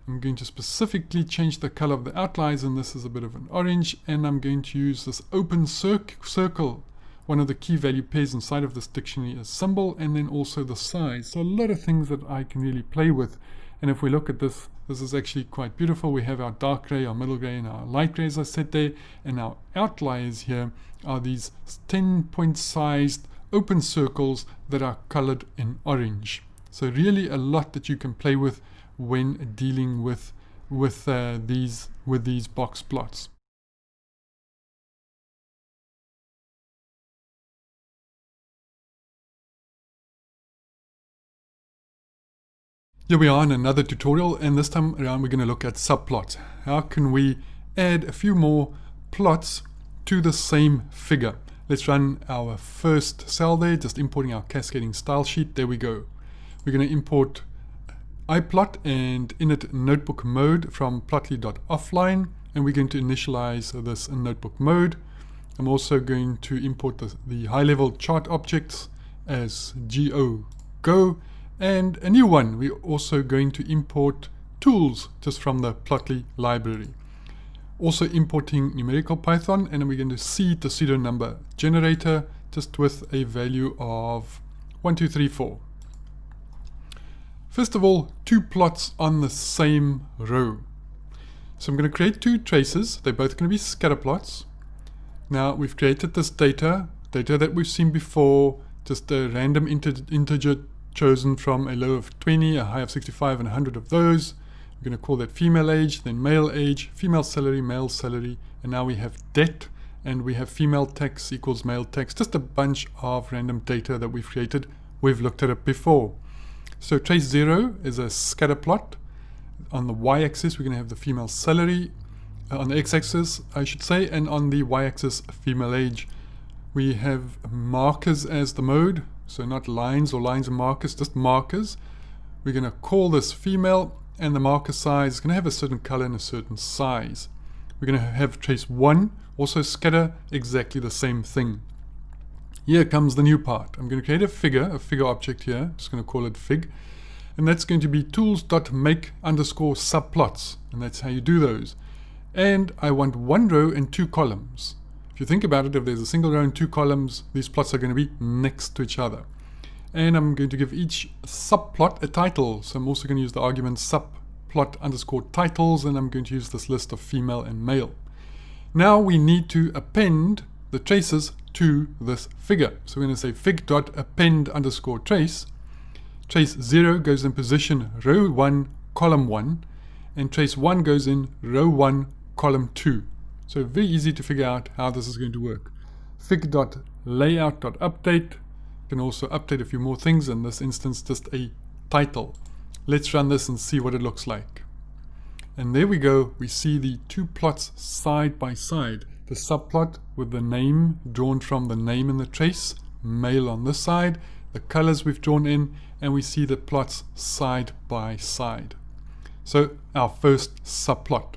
I'm going to specifically change the color of the outliers, and this is a bit of an orange, and I'm going to use this open circle, one of the key value pairs inside of this dictionary as symbol, and then also the size. So a lot of things that I can really play with. And if we look at this, this is actually quite beautiful. We have our dark gray, our middle gray, and our light gray, as I said there, and our outliers here are these 10-point sized open circles that are colored in orange. So really a lot that you can play with when dealing with these box plots. Here we are in another tutorial, and this time around we're going to look at subplots. How can we add a few more plots to the same figure? Let's run our first cell there, just importing our cascading style sheet. There we go. We're going to import iplot and init notebook mode from plotly.offline, and we're going to initialize this in notebook mode. I'm also going to import the high-level chart objects as go, and a new one. We're also going to import tools just from the Plotly library. Also importing numerical Python, and then we're going to seed the pseudo number generator just with a value of 1, 2, 3, 4. First of all, two plots on the same row. So I'm going to create two traces. They're both going to be scatter plots. Now we've created this data that we've seen before, just a random integer chosen from a low of 20, a high of 65, and 100 of those. We're going to call that female age, then male age, female salary, male salary, and now we have det, and we have female text equals male text, just a bunch of random data that we've created. We've looked at it before. So trace 0 is a scatter plot. On the y-axis, we're going to have the female salary. On the x-axis, I should say, and on the y-axis, female age. We have markers as the mode, so not lines or lines and markers, just markers. We're going to call this female, and the marker size is going to have a certain color and a certain size. We're going to have trace 1, also scatter, exactly the same thing. Here comes the new part. I'm going to create a figure object here. I'm just going to call it fig. And that's going to be tools.make_subplots. And that's how you do those. And I want 1 row and 2 columns. If you think about it, if there's a single row and 2 columns, these plots are going to be next to each other. And I'm going to give each subplot a title. So I'm also going to use the argument subplot_titles, and I'm going to use this list of female and male. Now we need to append the traces to this figure. So we're going to say fig.append_trace. Trace 0 goes in position row 1, column 1, and trace 1 goes in row 1, column 2. So very easy to figure out how this is going to work. Fig.layout.update can also update a few more things, in this instance just a title. Let's run this and see what it looks like. And there we go, we see the 2 plots side by side. The subplot with the name drawn from the name in the trace, male on this side, the colors we've drawn in, and we see the plots side by side. So our first subplot.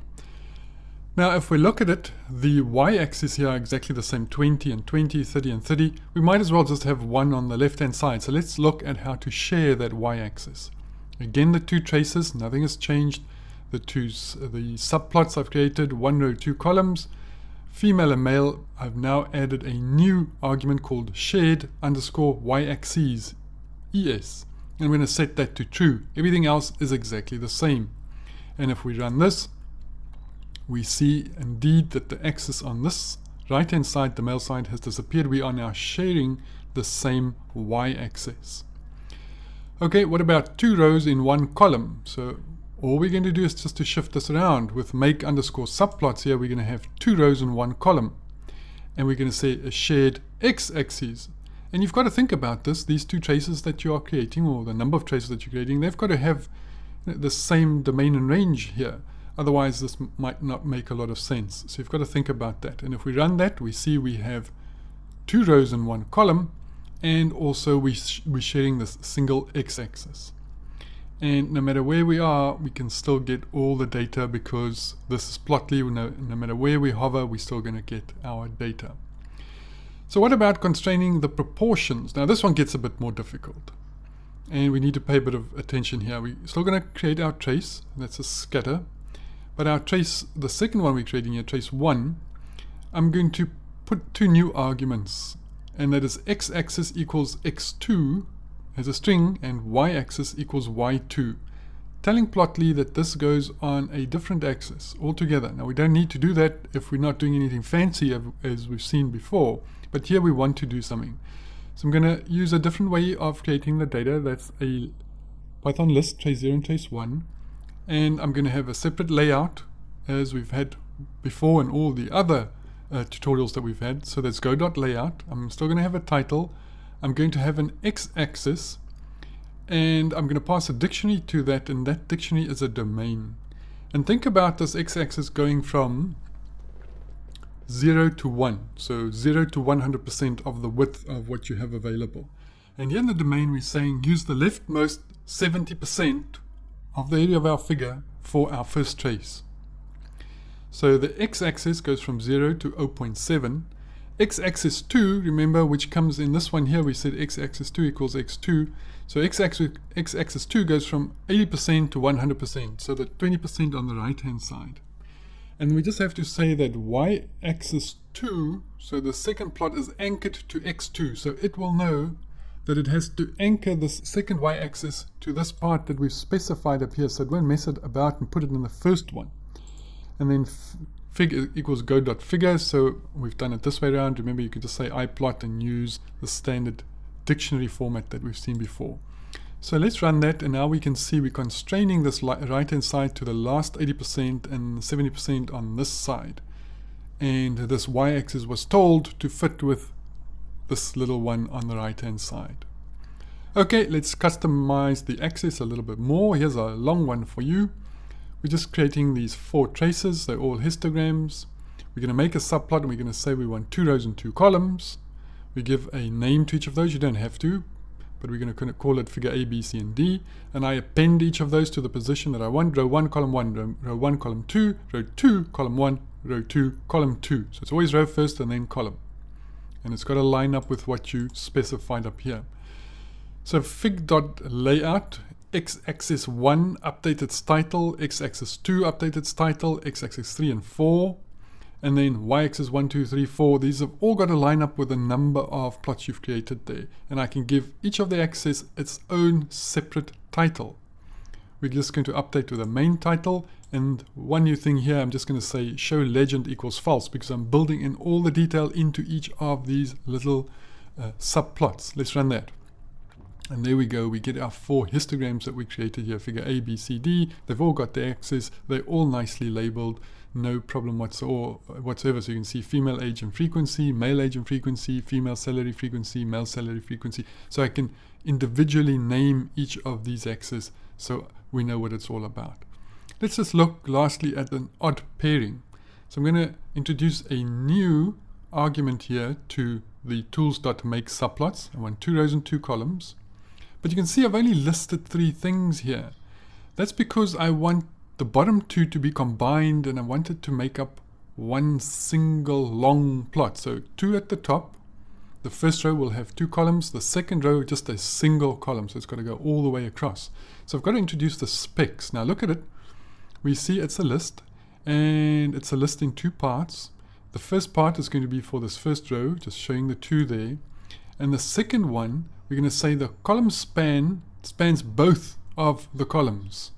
Now if we look at it, the y-axis here are exactly the same, 20 and 20, 30 and 30. We might as well just have 1 on the left hand side. So let's look at how to share that y-axis. Again, the 2 traces, nothing has changed. The subplots I've created, 1 row, 2 columns. Female and male, I've now added a new argument called shared_y-axes, ES. And we're going to set that to true. Everything else is exactly the same. And if we run this, we see indeed that the axis on this right hand side, the male side, has disappeared. We are now sharing the same y-axis. Okay, what about 2 rows in 1 column? So all we're going to do is just to shift this around. With make_subplots here, we're going to have 2 rows in 1 column. And we're going to say a shared x-axis. And you've got to think about this. These 2 traces that you are creating, or the number of traces that you're creating, they've got to have the same domain and range here. Otherwise, this might not make a lot of sense. So you've got to think about that. And if we run that, we see we have 2 rows in 1 column. And also we're sharing this single x-axis. And no matter where we are, we can still get all the data, because this is Plotly. No matter where we hover, we're still going to get our data. So what about constraining the proportions? Now this one gets a bit more difficult. And we need to pay a bit of attention here. We're still going to create our trace. That's a scatter. But our trace, the second one we're creating here, trace 1, I'm going to put 2 new arguments. And that is x-axis equals x2 as a string, and y-axis equals y2, telling Plotly that this goes on a different axis altogether. Now we don't need to do that if we're not doing anything fancy as we've seen before, but here we want to do something. So I'm going to use a different way of creating the data. That's a Python list, trace 0 and trace 1, and I'm going to have a separate layout as we've had before in all the other tutorials that we've had. So that's go.layout. I'm still going to have a title. I'm going to have an x-axis, and I'm going to pass a dictionary to that, and that dictionary is a domain. And think about this x-axis going from 0 to 1. So 0 to 100% of the width of what you have available. And here in the domain, we're saying use the leftmost 70% of the area of our figure for our first trace. So the x-axis goes from 0 to 0.7. X-axis 2, remember, which comes in this one here, we said x-axis 2 equals x2. So x-axis 2 goes from 80% to 100%, so the 20% on the right-hand side. And we just have to say that y-axis 2, so the second plot is anchored to x2. So it will know that it has to anchor this second y-axis to this part that we've specified up here. So it won't mess it about and put it in the first one. And then fig equals go.figure, so we've done it this way around. Remember, you can just say iplot and use the standard dictionary format that we've seen before. So let's run that, and now we can see we're constraining this right hand side to the last 80% and 70% on this side. And this y-axis was told to fit with this little one on the right hand side. Okay, let's customize the axis a little bit more. Here's a long one for you. we're just creating these 4 traces. They're all histograms. We're going to make a subplot and we're going to say we want 2 rows and 2 columns. We give a name to each of those. You don't have to, but we're going to call it figure A, B, C, and D. And I append each of those to the position that I want. Row 1, column 1, row 1, column 2, row 2, column 1, row 2, column 2. So it's always row first and then column. And it's got to line up with what you specified up here. So fig.layout, x-axis 1 update its title, x-axis 2 update its title, x-axis 3 and 4, and then y-axis 1, 2, 3, 4. These have all got to line up with the number of plots you've created there. And I can give each of the axes its own separate title. We're just going to update with a main title. And one new thing here, I'm just going to say show legend equals false, because I'm building in all the detail into each of these little subplots. Let's run that. And there we go, we get our 4 histograms that we created here, figure A, B, C, D. They've all got the axes, they're all nicely labeled, no problem whatsoever. So you can see female age and frequency, male age and frequency, female salary frequency, male salary frequency. So I can individually name each of these axes so we know what it's all about. Let's just look lastly at an odd pairing. So I'm going to introduce a new argument here to the tools.make subplots. I want 2 rows and 2 columns. But you can see I've only listed 3 things here. That's because I want the bottom 2 to be combined and I want it to make up one single long plot. So 2 at the top. The first row will have 2 columns. The second row just a single column. So it's got to go all the way across. So I've got to introduce the specs. Now look at it. We see it's a list and it's a list in 2 parts. The first part is going to be for this first row, just showing the 2 there. And the second one, we're going to say the column spans both of the columns.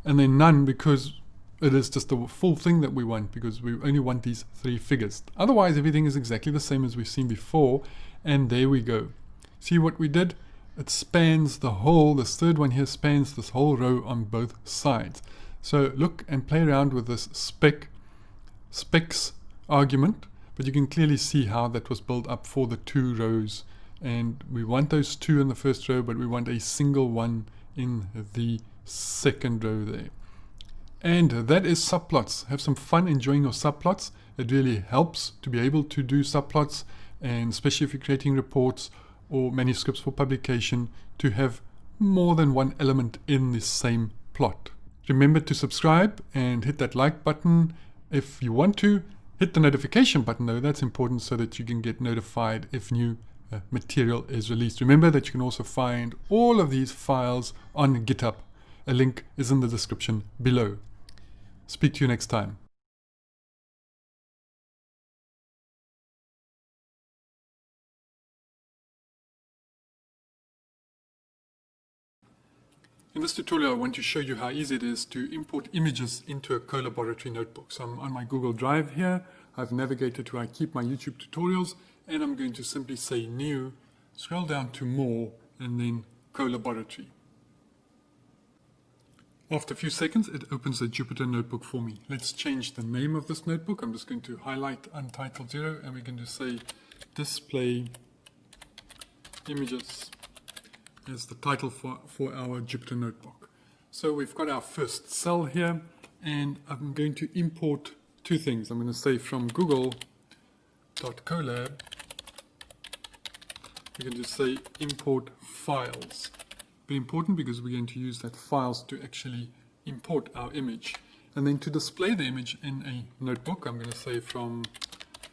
And then none, because it is just the full thing that we want, because we only want these 3 figures. Otherwise, everything is exactly the same as we've seen before. And there we go. See what we did? It spans the whole, this third one here spans this whole row on both sides. So look and play around with this specs argument, but you can clearly see how that was built up for the 2 rows. And we want those 2 in the first row, but we want a single one in the second row there. And that is subplots. Have some fun enjoying your subplots. It really helps to be able to do subplots, and especially if you're creating reports or manuscripts for publication, to have more than one element in the same plot. Remember to subscribe and hit that like button if you want to. Hit the notification button though, that's important, so that you can get notified if new material is released. Remember that you can also find all of these files on GitHub. A link is in the description below. Speak to you next time. In this tutorial, I want to show you how easy it is to import images into a Colaboratory notebook. So I'm on my Google Drive here. I've navigated to where I keep my YouTube tutorials, and I'm going to simply say New, scroll down to More, and then Colaboratory. After a few seconds, it opens a Jupyter notebook for me. Let's change the name of this notebook. I'm just going to highlight Untitled 0, and we're going to say Display Images as the title for our Jupyter notebook. So we've got our first cell here, and I'm going to import 2 things. I'm going to say from google.colab, we're going to say import files. Very important, because we're going to use that files to actually import our image. And then to display the image in a notebook, I'm going to say from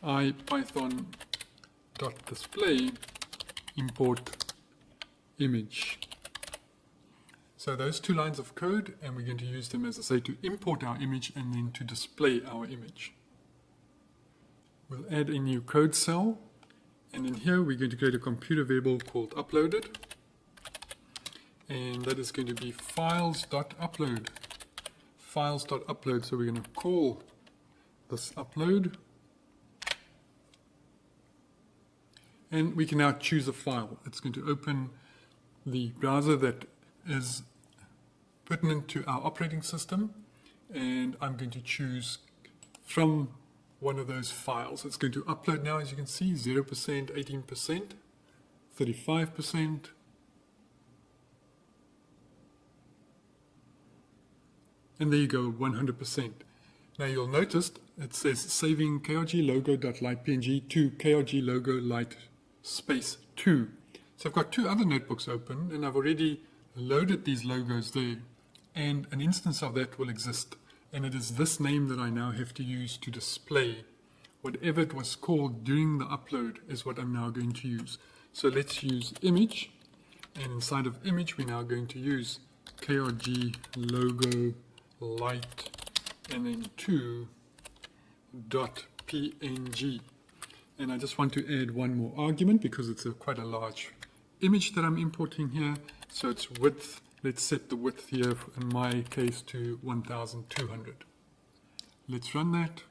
ipython.display import image. So those 2 lines of code, and we're going to use them, as I say, to import our image and then to display our image. We'll add a new code cell, and in here we're going to create a computer variable called uploaded, and that is going to be files.upload. Files.upload, so we're going to call this upload, and we can now choose a file. It's going to open the browser that is pertinent to our operating system, and I'm going to choose from one of those files. It's going to upload now, as you can see, 0%, 18%, 35%, And there you go, 100%. Now you'll notice it says saving krglogo.lightpng to krglogo.light space 2. So I've got two other notebooks open and I've already loaded these logos there, and an instance of that will exist. And it is this name that I now have to use to display whatever it was called during the upload is what I'm now going to use. So let's use image, and inside of image we're now going to use KRG logo light and then 2.png. And I just want to add one more argument because it's quite a large image that I'm importing here. So it's width. Let's set the width here in my case to 1200. Let's run that.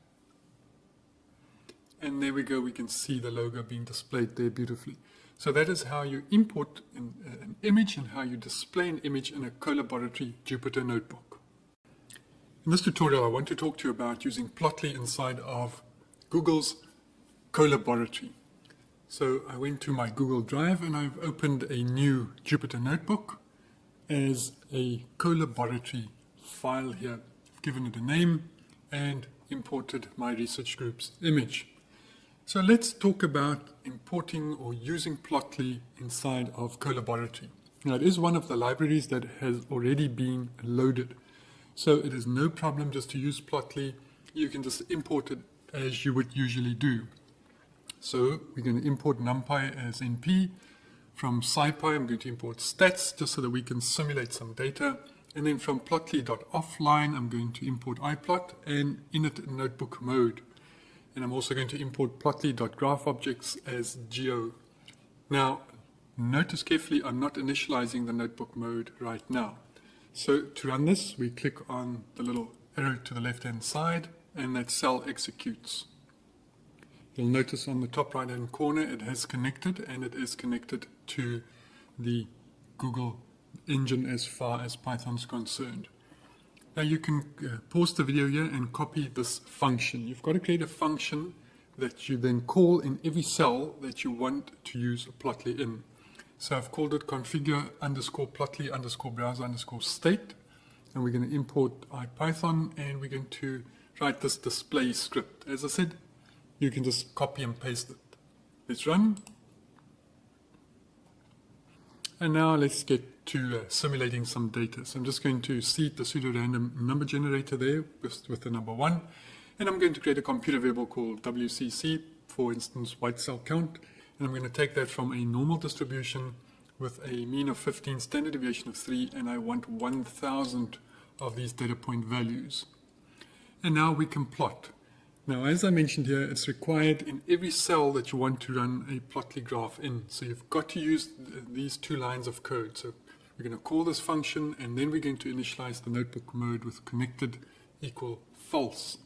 And there we go, we can see the logo being displayed there beautifully. So that is how you import an image and how you display an image in a Colaboratory Jupyter Notebook. In this tutorial, I want to talk to you about using Plotly inside of Google's Colaboratory. So I went to my Google Drive and I've opened a new Jupyter Notebook as a Colaboratory file here. I've given it a name and imported my research group's image. So let's talk about importing or using Plotly inside of Colaboratory. Now it is one of the libraries that has already been loaded. So it is no problem just to use Plotly. You can just import it as you would usually do. So we're going to import NumPy as NP. From SciPy I'm going to import stats just so that we can simulate some data. And then from plotly.offline I'm going to import iplot and init notebook mode. And I'm also going to import plotly.graphObjects as geo. Now, notice carefully I'm not initializing the notebook mode right now. So to run this, we click on the little arrow to the left-hand side, and that cell executes. You'll notice on the top right-hand corner it has connected, and it is connected to the Google engine as far as Python's concerned. Now you can pause the video here and copy this function. You've got to create a function that you then call in every cell that you want to use Plotly in. So I've called it configure_plotly_browser_state, and we're going to import IPython, and we're going to write this display script. As I said, you can just copy and paste it. Let's run. And now let's get to simulating some data. So I'm just going to seed the pseudo-random number generator there with the number 1. And I'm going to create a computer variable called WCC, for instance, white cell count. And I'm going to take that from a normal distribution with a mean of 15, standard deviation of 3, and I want 1000 of these data point values. And now we can plot. Now, as I mentioned here, it's required in every cell that you want to run a Plotly graph in. So you've got to use these two lines of code. So we're going to call this function, and then we're going to initialize the notebook mode with connected equal false.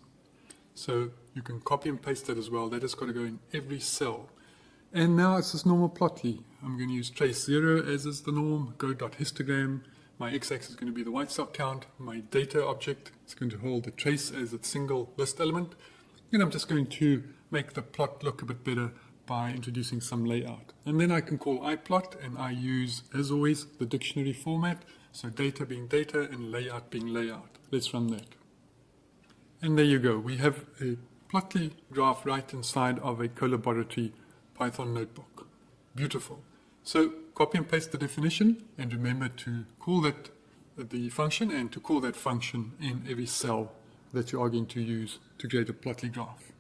So you can copy and paste that as well. That has got to go in every cell. And now it's just normal Plotly. I'm going to use trace 0 as is the norm, go.histogram. My x-axis is going to be the white cell count. My data object is going to hold the trace as its single list element. And I'm just going to make the plot look a bit better by introducing some layout. And then I can call iplot, and I use, as always, the dictionary format. So data being data and layout being layout. Let's run that. And there you go. We have a Plotly graph right inside of a Colaboratory Python notebook. Beautiful. So copy and paste the definition, and remember to call that the function and to call that function in every cell that you are going to use to create a Plotly graph.